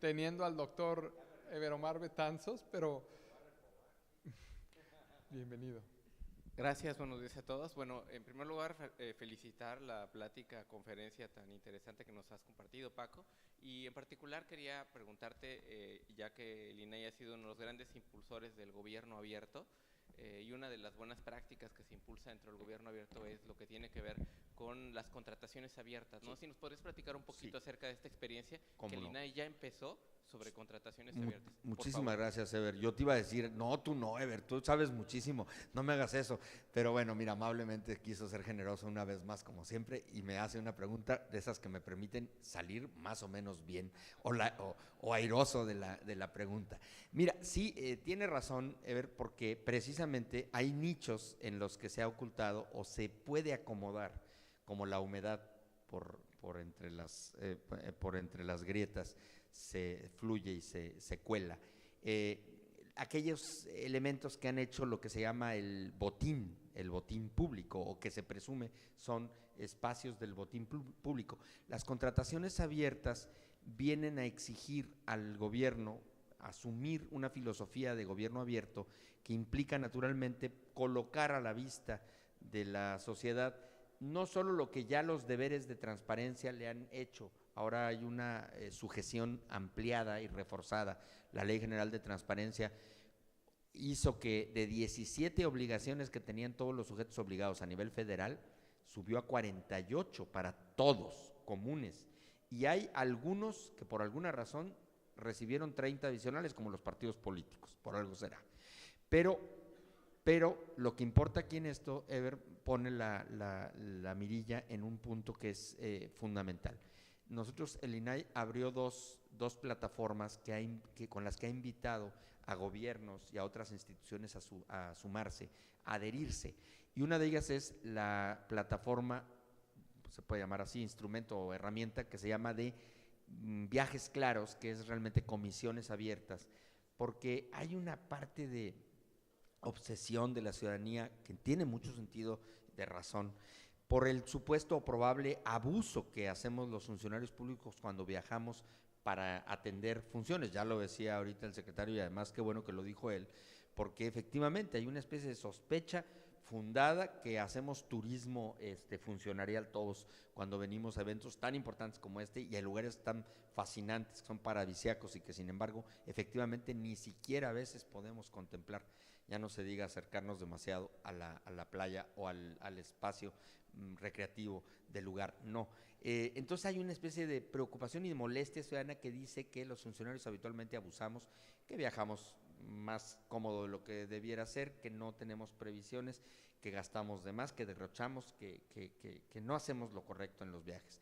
S2: teniendo al doctor Ever Omar Betanzos, pero bienvenido.
S4: Gracias, buenos días a todos. Bueno, en primer lugar, felicitar la plática, conferencia tan interesante que nos has compartido, Paco. Y en particular quería preguntarte, ya que el INAI ha sido uno de los grandes impulsores del gobierno abierto, y una de las buenas prácticas que se impulsa dentro del gobierno abierto es lo que tiene que ver con las contrataciones abiertas, ¿no? Sí. Si nos podrías platicar un poquito acerca de esta experiencia que el INAI ya empezó sobre contrataciones abiertas.
S3: Muchísimas gracias, Ever. Yo te iba a decir, no, tú no, Ever, tú sabes muchísimo, no me hagas eso. Pero bueno, mira, amablemente quiso ser generoso una vez más, como siempre, y me hace una pregunta de esas que me permiten salir más o menos bien o airoso de la pregunta. Mira, sí, tiene razón, Ever, porque precisamente hay nichos en los que se ha ocultado o se puede acomodar, como la humedad por entre las grietas, se fluye y se cuela. Aquellos elementos que han hecho lo que se llama el botín público, o que se presume son espacios del botín público. Las contrataciones abiertas vienen a exigir al gobierno asumir una filosofía de gobierno abierto que implica naturalmente colocar a la vista de la sociedad no solo lo que ya los deberes de transparencia le han hecho. Ahora hay una sujeción ampliada y reforzada. La Ley General de Transparencia hizo que de 17 obligaciones que tenían todos los sujetos obligados a nivel federal, subió a 48 para todos, comunes. Y hay algunos que por alguna razón recibieron 30 adicionales, como los partidos políticos, por algo será. Pero lo que importa aquí en esto, Ever, pone la mirilla en un punto que es fundamental. Nosotros, el INAI abrió dos plataformas con las que ha invitado a gobiernos y a otras instituciones a sumarse, a adherirse. Y una de ellas es la plataforma, se puede llamar así, instrumento o herramienta, que se llama de viajes claros, que es realmente comisiones abiertas, porque hay una parte de obsesión de la ciudadanía que tiene mucho sentido de razón, por el supuesto o probable abuso que hacemos los funcionarios públicos cuando viajamos para atender funciones. Ya lo decía ahorita el secretario, y además qué bueno que lo dijo él, porque efectivamente hay una especie de sospecha fundada que hacemos turismo funcionarial todos cuando venimos a eventos tan importantes como este y a lugares tan fascinantes que son paradisíacos y que sin embargo efectivamente ni siquiera a veces podemos contemplar. Ya no se diga acercarnos demasiado a la playa o al espacio recreativo del lugar, no. Entonces hay una especie de preocupación y de molestia ciudadana que dice que los funcionarios habitualmente abusamos, que viajamos más cómodo de lo que debiera ser, que no tenemos previsiones, que gastamos de más, que derrochamos, que no hacemos lo correcto en los viajes.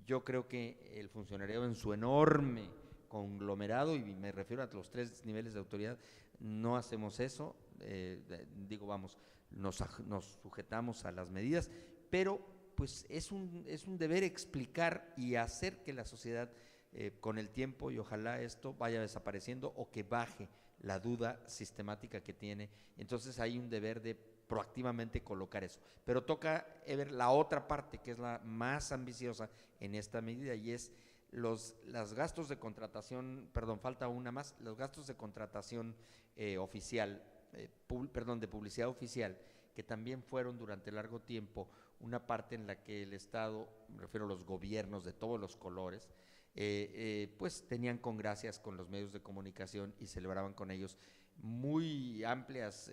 S3: Yo creo que el funcionariado en su enorme conglomerado, y me refiero a los 3 niveles de autoridad, no hacemos eso, nos sujetamos a las medidas, pero pues es un deber explicar y hacer que la sociedad con el tiempo, y ojalá esto vaya desapareciendo o que baje la duda sistemática que tiene. Entonces hay un deber de proactivamente colocar eso. Pero toca ver la otra parte, que es la más ambiciosa en esta medida, y es los gastos de contratación, falta una más, los gastos de contratación oficial, de publicidad oficial, que también fueron durante largo tiempo una parte en la que el Estado, me refiero a los gobiernos de todos los colores, pues tenían congracias con los medios de comunicación y celebraban con ellos muy amplias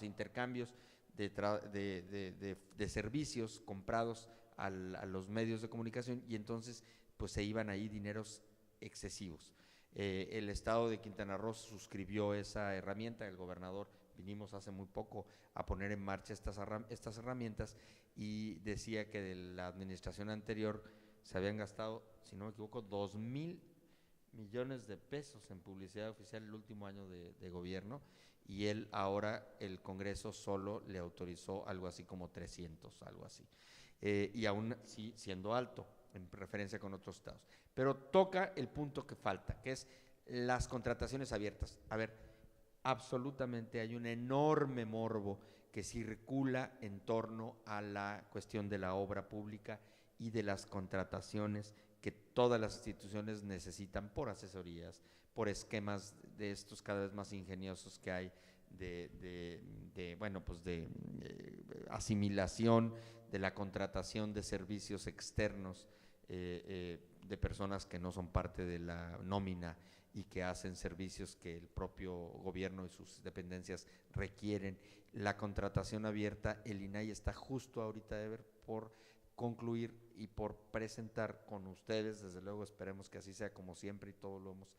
S3: intercambios de servicios comprados a los medios de comunicación, y entonces pues se iban ahí dineros excesivos. El Estado de Quintana Roo suscribió esa herramienta, el gobernador, vinimos hace muy poco a poner en marcha estas herramientas, y decía que de la administración anterior se habían gastado, si no me equivoco, 2,000 millones de pesos en publicidad oficial el último año de gobierno, y él ahora, el Congreso solo le autorizó algo así como 300, algo así. Y aún sí siendo alto en referencia con otros estados. Pero toca el punto que falta, que es las contrataciones abiertas. A ver, absolutamente hay un enorme morbo que circula en torno a la cuestión de la obra pública y de las contrataciones que todas las instituciones necesitan por asesorías, por esquemas de estos cada vez más ingeniosos que hay de asimilación de la contratación de servicios externos de personas que no son parte de la nómina y que hacen servicios que el propio gobierno y sus dependencias requieren. La contratación abierta, el INAI está justo ahorita de ver por concluir y por presentar con ustedes, desde luego esperemos que así sea como siempre y todo lo hemos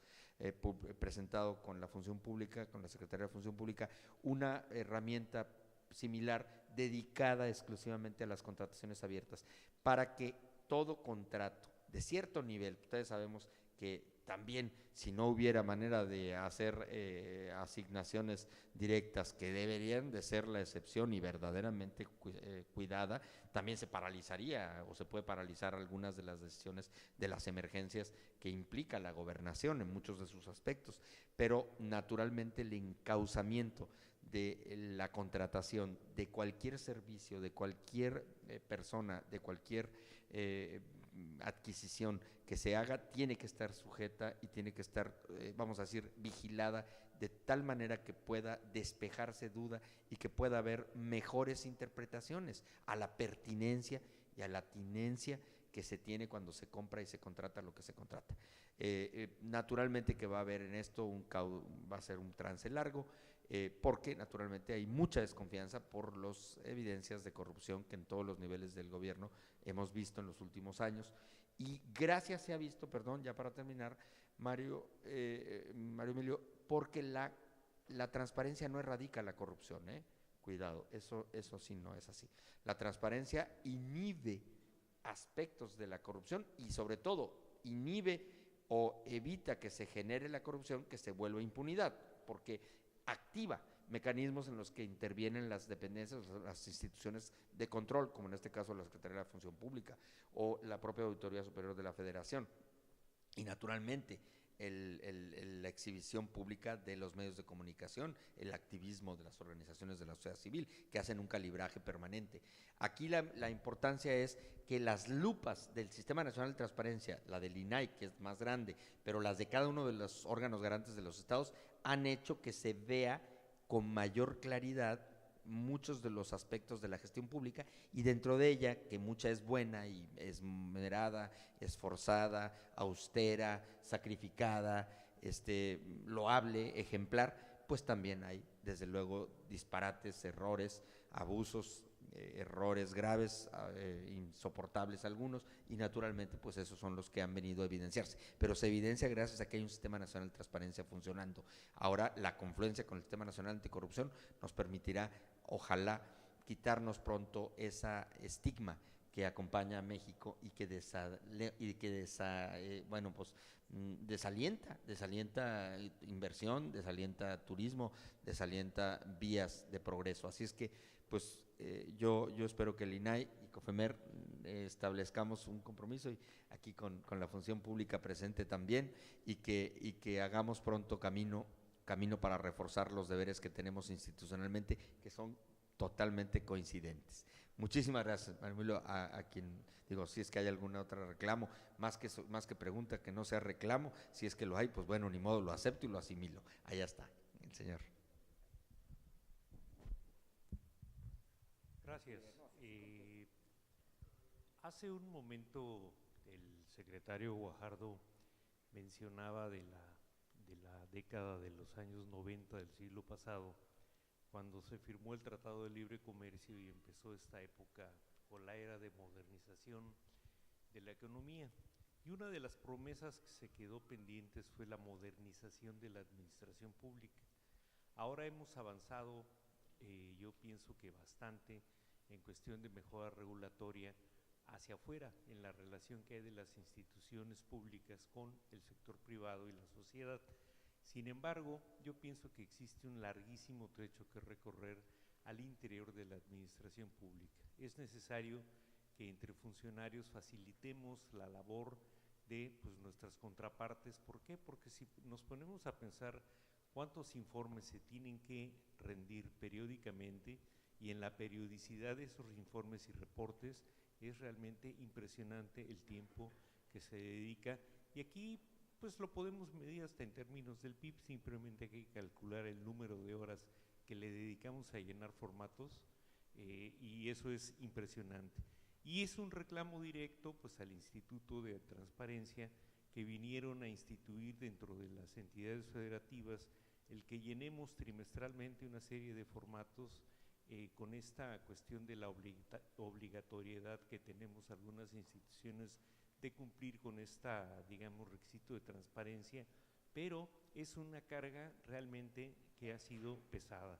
S3: presentado con la función pública, con la Secretaría de Función Pública, una herramienta similar dedicada exclusivamente a las contrataciones abiertas, para que todo contrato de cierto nivel, ustedes sabemos que también si no hubiera manera de hacer asignaciones directas, que deberían de ser la excepción y verdaderamente cuidada, también se paralizaría o se puede paralizar algunas de las decisiones de las emergencias que implica la gobernación en muchos de sus aspectos, pero naturalmente el encauzamiento de la contratación de cualquier servicio, de cualquier persona, de cualquier adquisición que se haga, tiene que estar sujeta y tiene que estar, vamos a decir, vigilada de tal manera que pueda despejarse duda y que pueda haber mejores interpretaciones a la pertinencia y a la tinencia que se tiene cuando se compra y se contrata lo que se contrata. Naturalmente que va a haber en esto va a ser un trance largo, porque naturalmente hay mucha desconfianza por las evidencias de corrupción que en todos los niveles del gobierno hemos visto en los últimos años, y gracias se ha visto, perdón, ya para terminar, Mario Emilio, porque la transparencia no erradica la corrupción, cuidado, eso sí no es así. La transparencia inhibe aspectos de la corrupción y sobre todo inhibe o evita que se genere la corrupción, que se vuelva impunidad, porque activa mecanismos en los que intervienen las dependencias, las instituciones de control, como en este caso la Secretaría de la Función Pública o la propia Auditoría Superior de la Federación, y naturalmente la exhibición pública de los medios de comunicación, el activismo de las organizaciones de la sociedad civil, que hacen un calibraje permanente. Aquí la importancia es que las lupas del Sistema Nacional de Transparencia, la del INAI, que es más grande, pero las de cada uno de los órganos garantes de los estados, han hecho que se vea con mayor claridad muchos de los aspectos de la gestión pública, y dentro de ella, que mucha es buena y esmerada, esforzada, austera, sacrificada, loable, ejemplar, pues también hay desde luego disparates, errores, abusos, errores graves, insoportables algunos, y naturalmente pues esos son los que han venido a evidenciarse, pero se evidencia gracias a que hay un Sistema Nacional de Transparencia funcionando. Ahora la confluencia con el Sistema Nacional Anticorrupción nos permitirá, ojalá, quitarnos pronto esa estigma que acompaña a México y que desalienta inversión, desalienta turismo, desalienta vías de progreso. Así es que pues yo espero que el INAI y COFEMER establezcamos un compromiso, y aquí con la función pública presente también, y que hagamos pronto camino para reforzar los deberes que tenemos institucionalmente, que son totalmente coincidentes. Muchísimas gracias, Manuel, a quien digo, si es que hay alguna otra reclamo, más que pregunta, que no sea reclamo, si es que lo hay, pues bueno, ni modo, lo acepto y lo asimilo. Allá está, el señor.
S5: Gracias. Hace un momento el secretario Guajardo mencionaba de la década de los años 90 del siglo pasado, cuando se firmó el Tratado de Libre Comercio y empezó esta época con la era de modernización de la economía. Y una de las promesas que se quedó pendientes fue la modernización de la administración pública. Ahora hemos avanzado, yo pienso que bastante, en cuestión de mejora regulatoria, hacia afuera, en la relación que hay de las instituciones públicas con el sector privado y la sociedad. Sin embargo, yo pienso que existe un larguísimo trecho que recorrer al interior de la administración pública. Es necesario que entre funcionarios facilitemos la labor de nuestras contrapartes. ¿Por qué? Porque si nos ponemos a pensar cuántos informes se tienen que rendir periódicamente y en la periodicidad de esos informes y reportes, es realmente impresionante el tiempo que se dedica. Y aquí pues lo podemos medir hasta en términos del PIB, simplemente hay que calcular el número de horas que le dedicamos a llenar formatos, y eso es impresionante. Y es un reclamo directo pues al Instituto de Transparencia, que vinieron a instituir dentro de las entidades federativas el que llenemos trimestralmente una serie de formatos, con esta cuestión de la obligatoriedad que tenemos algunas instituciones de cumplir con esta, digamos, requisito de transparencia, pero es una carga realmente que ha sido pesada.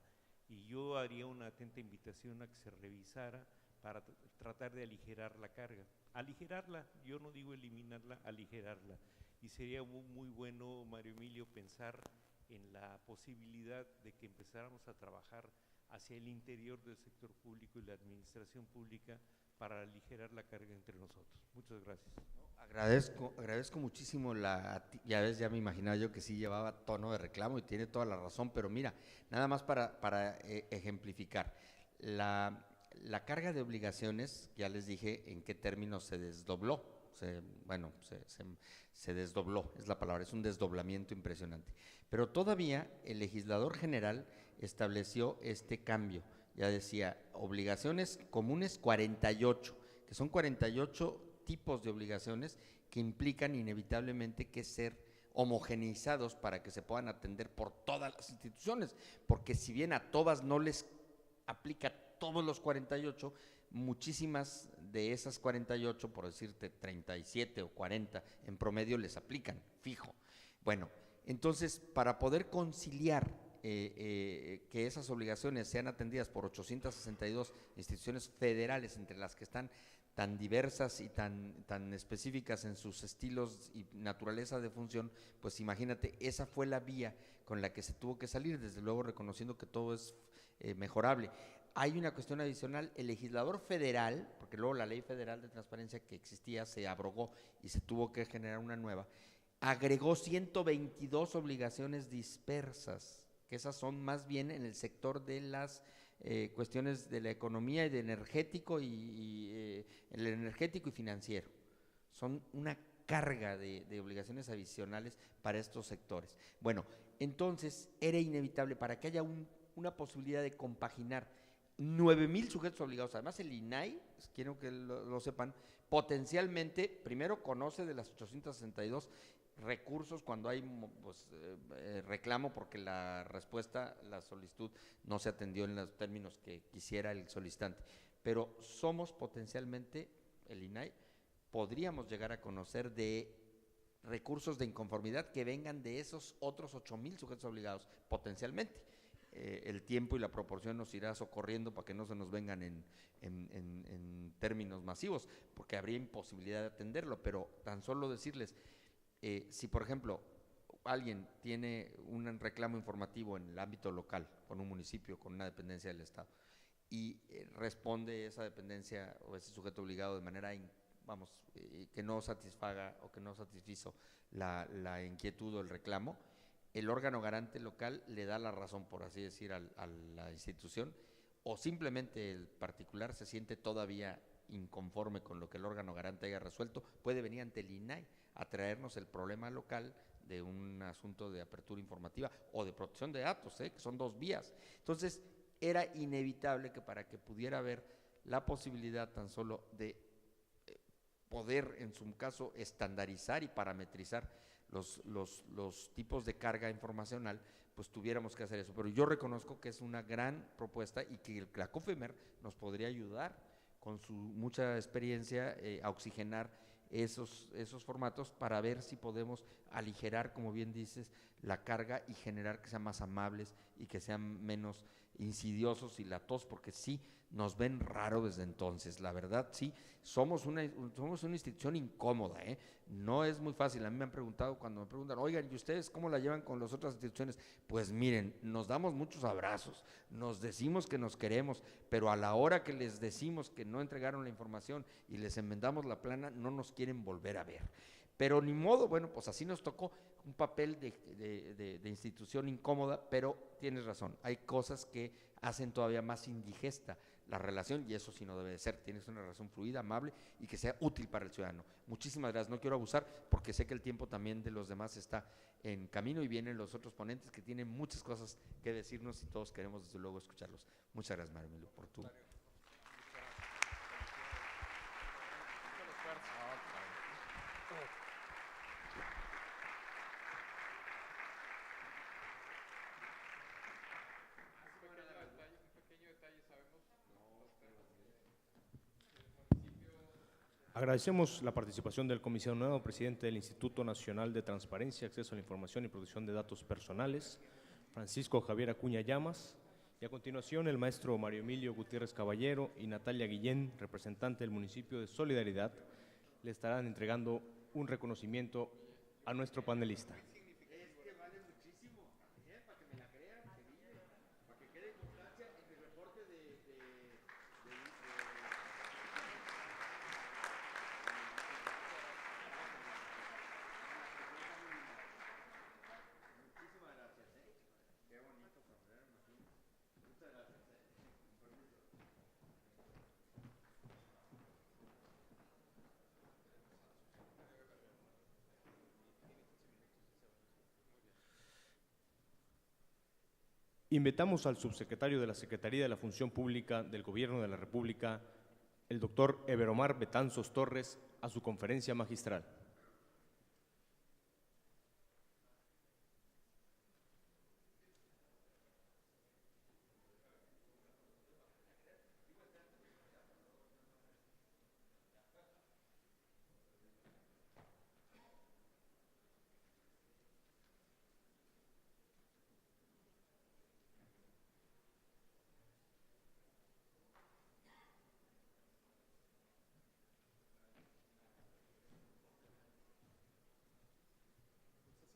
S5: Y yo haría una atenta invitación a que se revisara para tratar de aligerar la carga. Aligerarla, yo no digo eliminarla, aligerarla. Y sería muy bueno, Mario Emilio, pensar en la posibilidad de que empezáramos a trabajar hacia el interior del sector público y la administración pública para aligerar la carga entre nosotros. Muchas gracias.
S3: Agradezco muchísimo ya ves, ya me imaginaba yo que sí llevaba tono de reclamo y tiene toda la razón, pero mira, nada más para ejemplificar, la carga de obligaciones, ya les dije en qué términos se desdobló, se desdobló, es la palabra, es un desdoblamiento impresionante, pero todavía el legislador general estableció este cambio, ya decía, obligaciones comunes 48, que son 48 tipos de obligaciones que implican inevitablemente que ser homogeneizados para que se puedan atender por todas las instituciones, porque si bien a todas no les aplica todos los 48, muchísimas de esas 48, por decirte 37 o 40 en promedio les aplican, fijo. Bueno, entonces para poder conciliar que esas obligaciones sean atendidas por 862 instituciones federales, entre las que están tan diversas y tan específicas en sus estilos y naturaleza de función, pues imagínate, esa fue la vía con la que se tuvo que salir, desde luego reconociendo que todo es mejorable. Hay una cuestión adicional, el legislador federal, porque luego la Ley Federal de Transparencia que existía se abrogó y se tuvo que generar una nueva, agregó 122 obligaciones dispersas, que esas son más bien en el sector de las cuestiones de la economía y de energético el energético y financiero. Son una carga de obligaciones adicionales para estos sectores. Bueno, entonces era inevitable para que haya una posibilidad de compaginar 9,000 sujetos obligados. Además el INAI, quiero que lo sepan, potencialmente primero conoce de las 862 recursos cuando hay reclamo porque la respuesta, la solicitud no se atendió en los términos que quisiera el solicitante, pero somos potencialmente, el INAI, podríamos llegar a conocer de recursos de inconformidad que vengan de esos otros 8,000 sujetos obligados, potencialmente. El tiempo y la proporción nos irá socorriendo para que no se nos vengan en términos masivos, porque habría imposibilidad de atenderlo, pero tan solo decirles, si por ejemplo alguien tiene un reclamo informativo en el ámbito local, con un municipio, con una dependencia del Estado, y responde esa dependencia o ese sujeto obligado de manera, que no satisfaga o que no satisfizo la inquietud o el reclamo, el órgano garante local le da la razón, por así decir, a la institución, o simplemente el particular se siente todavía inconforme con lo que el órgano garante haya resuelto, puede venir ante el INAI a traernos el problema local de un asunto de apertura informativa o de protección de datos, que son dos vías. Entonces, era inevitable que para que pudiera haber la posibilidad tan solo de poder, en su caso, estandarizar y parametrizar los tipos de carga informacional, pues tuviéramos que hacer eso. Pero yo reconozco que es una gran propuesta y que la COFEMER nos podría ayudar con su mucha experiencia a oxigenar esos formatos para ver si podemos aligerar, como bien dices, la carga y generar que sean más amables y que sean menos insidiosos y la tos, porque sí nos ven raro desde entonces. La verdad, sí, somos una institución incómoda, ¿eh? No es muy fácil. A mí me han preguntado, cuando me preguntan, oigan, ¿y ustedes cómo la llevan con las otras instituciones? Pues miren, nos damos muchos abrazos, nos decimos que nos queremos, pero a la hora que les decimos que no entregaron la información y les enmendamos la plana, no nos quieren volver a ver. Pero ni modo, bueno, pues así nos tocó un papel de institución incómoda, pero tienes razón, hay cosas que hacen todavía más indigesta la relación, y eso sí no debe de ser. Tienes una relación fluida, amable y que sea útil para el ciudadano. Muchísimas gracias. No quiero abusar porque sé que el tiempo también de los demás está en camino y vienen los otros ponentes que tienen muchas cosas que decirnos y todos queremos desde luego escucharlos. Muchas gracias, Mario Emilio, por tu...
S6: Agradecemos la participación del comisionado presidente del Instituto Nacional de Transparencia, Acceso a la Información y Protección de Datos Personales, Francisco Javier Acuña Llamas, y a continuación el maestro Mario Emilio Gutiérrez Caballero y Natalia Guillén, representante del municipio de Solidaridad, le estarán entregando un reconocimiento a nuestro panelista. Invitamos al subsecretario de la Secretaría de la Función Pública del Gobierno de la República, el doctor Everomar Betanzos Torres, a su conferencia magistral.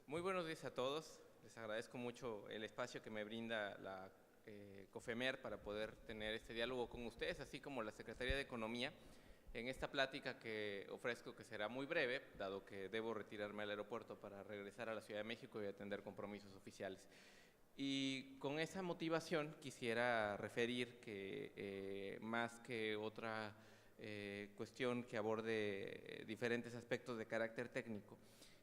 S4: Muy buenos días a todos. Les agradezco mucho el espacio que me brinda la COFEMER para poder tener este diálogo con ustedes, así como la Secretaría de Economía, en esta plática que ofrezco, que será muy breve, dado que debo retirarme al aeropuerto para regresar a la Ciudad de México y atender compromisos oficiales. Y con esa motivación quisiera referir que más que otra cuestión que aborde diferentes aspectos de carácter técnico,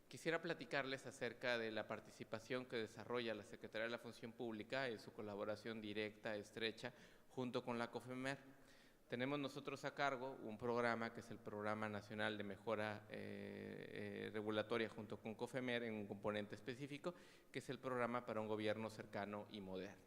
S4: quisiera platicarles acerca de la participación que desarrolla la Secretaría de la Función Pública en su colaboración directa, estrecha, junto con la COFEMER. Tenemos nosotros a cargo un programa que es el Programa Nacional de Mejora Regulatoria junto con COFEMER en un componente específico, que es el Programa para un Gobierno Cercano y Moderno.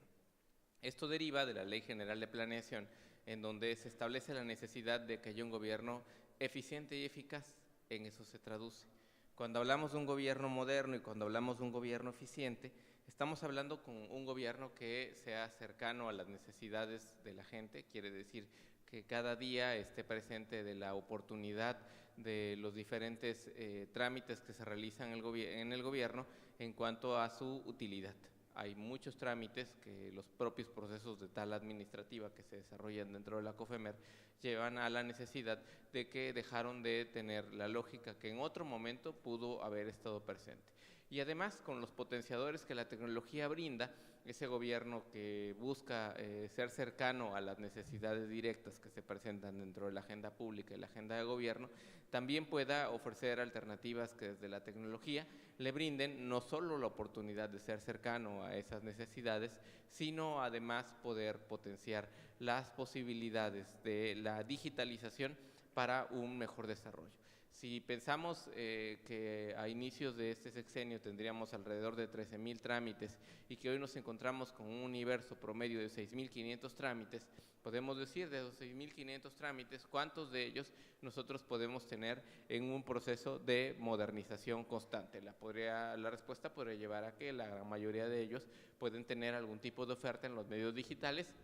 S4: Esto deriva de la Ley General de Planeación, en donde se establece la necesidad de que haya un gobierno eficiente y eficaz. En eso se traduce. Cuando hablamos de un gobierno moderno y cuando hablamos de un gobierno eficiente, estamos hablando con un gobierno que sea cercano a las necesidades de la gente, quiere decir que cada día esté presente de la oportunidad de los diferentes trámites que se realizan en el gobierno en cuanto a su utilidad. Hay muchos trámites que los propios procesos de tala administrativa que se desarrollan dentro de la COFEMER llevan a la necesidad de que dejaron de tener la lógica que en otro momento pudo haber estado presente. Y además, con los potenciadores que la tecnología brinda, ese gobierno que busca ser cercano a las necesidades directas que se presentan dentro de la agenda pública y la agenda de gobierno, también pueda ofrecer alternativas que desde la tecnología le brinden no solo la oportunidad de ser cercano a esas necesidades, sino además poder potenciar las posibilidades de la digitalización para un mejor desarrollo. Si pensamos que a inicios de este sexenio tendríamos alrededor de 13,000 trámites y que hoy nos encontramos con un universo promedio de 6,500 trámites, podemos decir de esos 6,500 trámites, ¿cuántos de ellos nosotros podemos tener en un proceso de modernización constante? La respuesta podría llevar a que la gran mayoría de ellos pueden tener algún tipo de oferta en los medios digitales.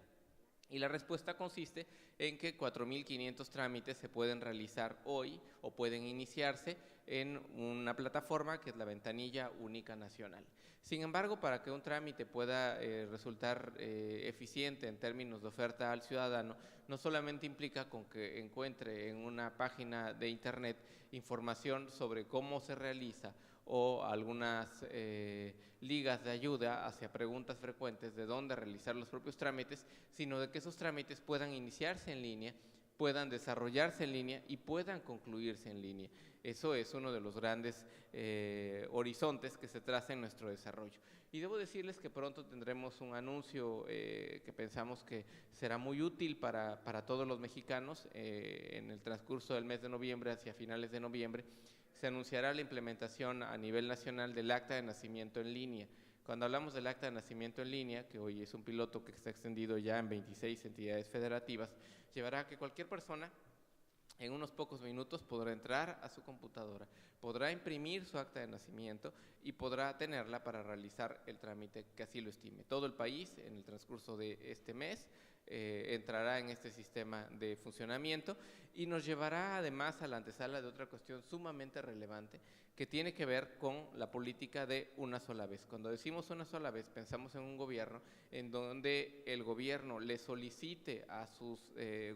S4: Y la respuesta consiste en que 4,500 trámites se pueden realizar hoy o pueden iniciarse en una plataforma que es la Ventanilla Única Nacional. Sin embargo, para que un trámite pueda resultar eficiente en términos de oferta al ciudadano, no solamente implica con que encuentre en una página de internet información sobre cómo se realiza o algunas ligas de ayuda hacia preguntas frecuentes de dónde realizar los propios trámites, sino de que esos trámites puedan iniciarse en línea, puedan desarrollarse en línea y puedan concluirse en línea. Eso es uno de los grandes horizontes que se traza en nuestro desarrollo. Y debo decirles que pronto tendremos un anuncio que pensamos que será muy útil para todos los mexicanos en el transcurso del mes de noviembre, hacia finales de noviembre. Se anunciará la implementación a nivel nacional del acta de nacimiento en línea. Cuando hablamos del acta de nacimiento en línea, que hoy es un piloto que está extendido ya en 26 entidades federativas, llevará a que cualquier persona en unos pocos minutos podrá entrar a su computadora, podrá imprimir su acta de nacimiento y podrá tenerla para realizar el trámite que así lo estime. Todo el país en el transcurso de este mes entrará en este sistema de funcionamiento y nos llevará además a la antesala de otra cuestión sumamente relevante que tiene que ver con la política de una sola vez. Cuando decimos una sola vez, pensamos en un gobierno en donde el gobierno le solicite a sus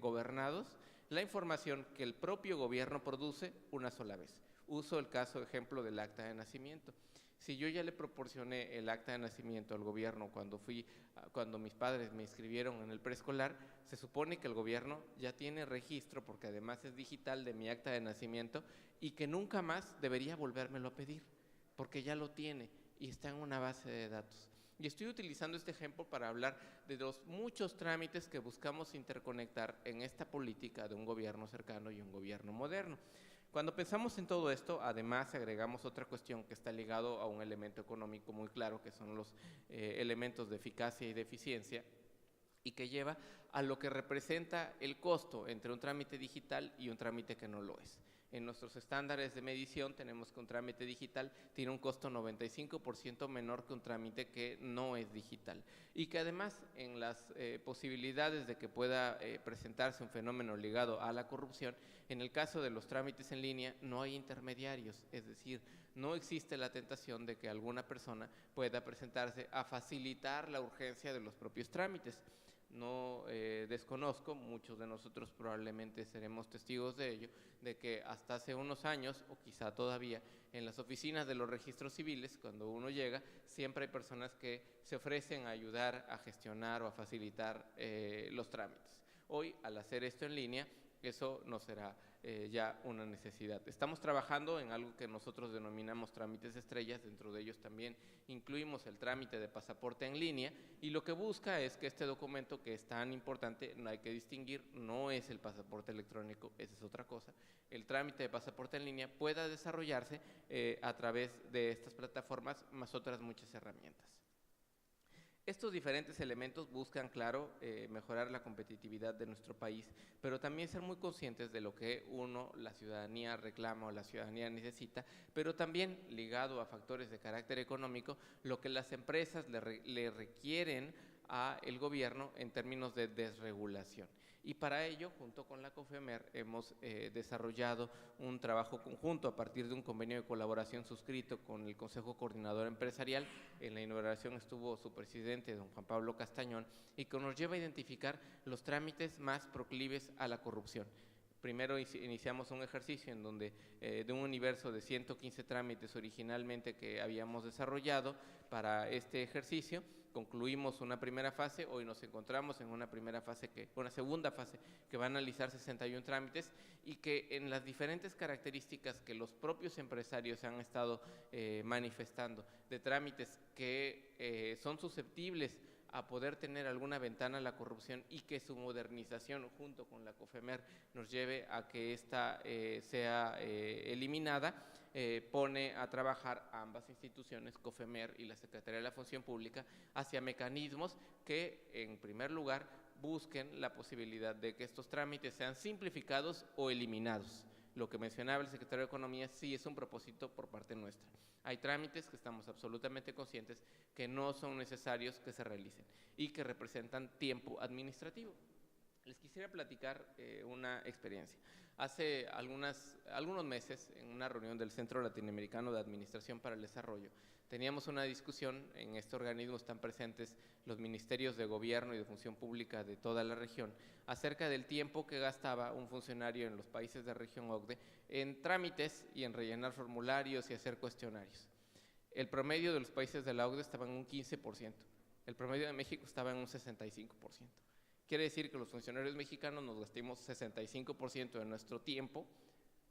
S4: gobernados la información que el propio gobierno produce una sola vez. Uso el caso ejemplo del acta de nacimiento. Si yo ya le proporcioné el acta de nacimiento al gobierno cuando mis padres me inscribieron en el preescolar, se supone que el gobierno ya tiene registro, porque además es digital, de mi acta de nacimiento y que nunca más debería volvérmelo a pedir, porque ya lo tiene y está en una base de datos. Y estoy utilizando este ejemplo para hablar de los muchos trámites que buscamos interconectar en esta política de un gobierno cercano y un gobierno moderno. Cuando pensamos en todo esto, además agregamos otra cuestión que está ligado a un elemento económico muy claro, que son los elementos de eficacia y de eficiencia, y que lleva a lo que representa el costo entre un trámite digital y un trámite que no lo es. En nuestros estándares de medición tenemos que un trámite digital tiene un costo 95% menor que un trámite que no es digital, y que además en las posibilidades de que pueda presentarse un fenómeno ligado a la corrupción, en el caso de los trámites en línea no hay intermediarios, es decir, no existe la tentación de que alguna persona pueda presentarse a facilitar la urgencia de los propios trámites. No desconozco, muchos de nosotros probablemente seremos testigos de ello, de que hasta hace unos años, o quizá todavía, en las oficinas de los registros civiles, cuando uno llega, siempre hay personas que se ofrecen a ayudar a gestionar o a facilitar los trámites. Hoy, al hacer esto en línea, eso no será ya una necesidad. Estamos trabajando en algo que nosotros denominamos trámites estrellas, dentro de ellos también incluimos el trámite de pasaporte en línea, y lo que busca es que este documento, que es tan importante, no hay que distinguir, no es el pasaporte electrónico, esa es otra cosa, el trámite de pasaporte en línea pueda desarrollarse a través de estas plataformas, más otras muchas herramientas. Estos diferentes elementos buscan, claro, mejorar la competitividad de nuestro país, pero también ser muy conscientes de lo que la ciudadanía reclama o la ciudadanía necesita, pero también ligado a factores de carácter económico, lo que las empresas le requieren al gobierno en términos de desregulación. Y para ello, junto con la COFEMER, hemos desarrollado un trabajo conjunto a partir de un convenio de colaboración suscrito con el Consejo Coordinador Empresarial. En la inauguración estuvo su presidente, don Juan Pablo Castañón, y que nos lleva a identificar los trámites más proclives a la corrupción. Primero iniciamos un ejercicio en donde de un universo de 115 trámites originalmente que habíamos desarrollado para este ejercicio, concluimos una primera fase. Hoy nos encontramos en una segunda fase que va a analizar 61 trámites, y que en las diferentes características que los propios empresarios han estado manifestando, de trámites que son susceptibles a poder tener alguna ventana a la corrupción y que su modernización junto con la COFEMER nos lleve a que ésta sea eliminada, pone a trabajar a ambas instituciones, COFEMER y la Secretaría de la Función Pública, hacia mecanismos que, en primer lugar, busquen la posibilidad de que estos trámites sean simplificados o eliminados. Lo que mencionaba el secretario de Economía sí es un propósito por parte nuestra. Hay trámites que estamos absolutamente conscientes que no son necesarios que se realicen y que representan tiempo administrativo. Les quisiera platicar una experiencia. Hace algunos meses, en una reunión del Centro Latinoamericano de Administración para el Desarrollo, teníamos una discusión. En este organismo están presentes los ministerios de gobierno y de función pública de toda la región, acerca del tiempo que gastaba un funcionario en los países de región OCDE en trámites y en rellenar formularios y hacer cuestionarios. El promedio de los países de la OCDE estaba en un 15%, el promedio de México estaba en un 65%. Quiere decir que los funcionarios mexicanos nos gastamos 65% de nuestro tiempo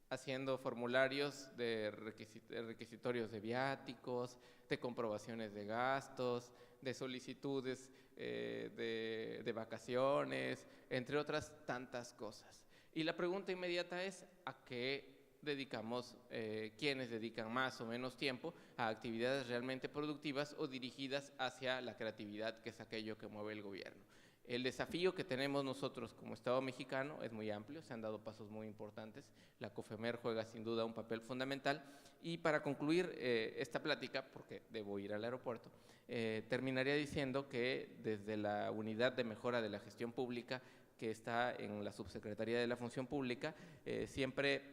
S4: haciendo formularios de requisitorios de viáticos, de comprobaciones de gastos, de solicitudes de vacaciones, entre otras tantas cosas. Y la pregunta inmediata es, ¿a qué dedicamos, quiénes dedican más o menos tiempo a actividades realmente productivas o dirigidas hacia la creatividad, que es aquello que mueve el gobierno? El desafío que tenemos nosotros como Estado mexicano es muy amplio, se han dado pasos muy importantes, la COFEMER juega sin duda un papel fundamental, y para concluir esta plática, porque debo ir al aeropuerto, terminaría diciendo que desde la Unidad de Mejora de la Gestión Pública, que está en la Subsecretaría de la Función Pública, siempre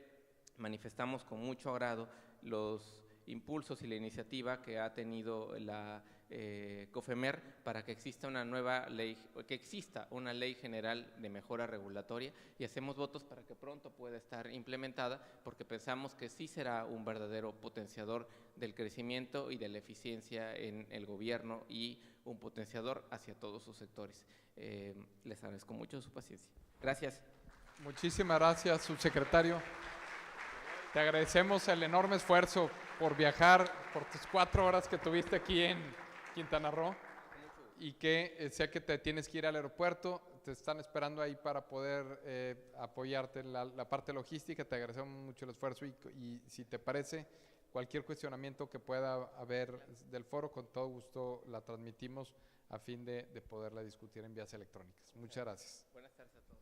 S4: manifestamos con mucho agrado los impulsos y la iniciativa que ha tenido la COFEMER para que exista una nueva ley, que exista una ley general de mejora regulatoria, y hacemos votos para que pronto pueda estar implementada, porque pensamos que sí será un verdadero potenciador del crecimiento y de la eficiencia en el gobierno y un potenciador hacia todos sus sectores. Les agradezco mucho su paciencia. Gracias.
S2: Muchísimas gracias, subsecretario. Te agradecemos el enorme esfuerzo por viajar, por tus 4 horas que tuviste aquí en Quintana Roo, y que sé que te tienes que ir al aeropuerto, te están esperando ahí para poder apoyarte en la parte logística. Te agradecemos mucho el esfuerzo y si te parece, cualquier cuestionamiento que pueda haber del foro, con todo gusto la transmitimos a fin de poderla discutir en vías electrónicas. Muchas gracias.
S4: Buenas tardes a todos.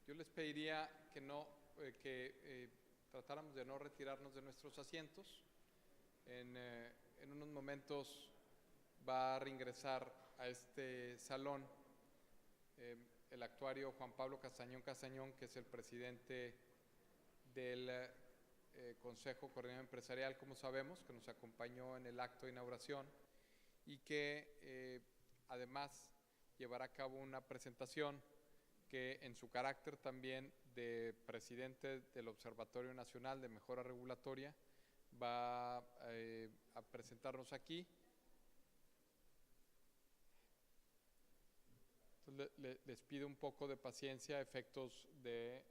S2: Yo les pediría que tratáramos de no retirarnos de nuestros asientos. En unos momentos va a reingresar a este salón el actuario Juan Pablo Castañón Castañón, que es el presidente del Consejo Coordinador Empresarial, como sabemos, que nos acompañó en el acto de inauguración, y que además llevará a cabo una presentación que, en su carácter también de presidente del Observatorio Nacional de Mejora Regulatoria, va a presentarnos aquí. Entonces, les pido un poco de paciencia a efectos de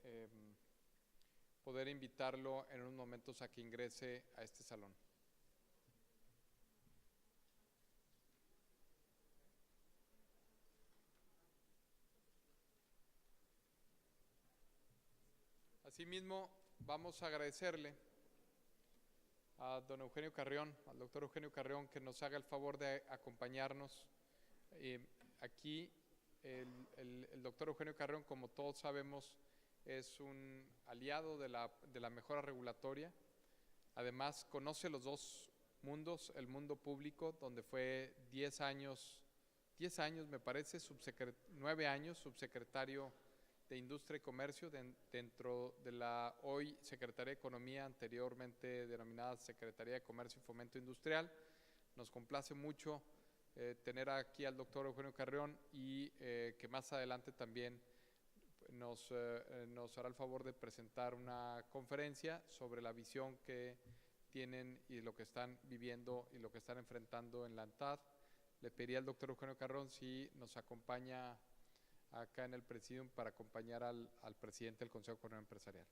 S2: poder invitarlo en unos momentos a que ingrese a este salón. Asimismo, vamos a agradecerle a don Eugenio Carrión, al doctor Eugenio Carrión, que nos haga el favor de acompañarnos Aquí el doctor Eugenio Carrión, como todos sabemos, es un aliado de la mejora regulatoria. Además, conoce los dos mundos, el mundo público, donde fue 10 años me parece, 9 años, subsecretario de Industria y Comercio dentro de la hoy Secretaría de Economía, anteriormente denominada Secretaría de Comercio y Fomento Industrial. Nos complace mucho tener aquí al doctor Eugenio Carrión y que más adelante también nos hará el favor de presentar una conferencia sobre la visión que tienen y lo que están viviendo y lo que están enfrentando en la ANTAD. Le pediría al doctor Eugenio Carrión si nos acompaña acá en el presidium para acompañar al presidente del Consejo Coordinador Empresarial.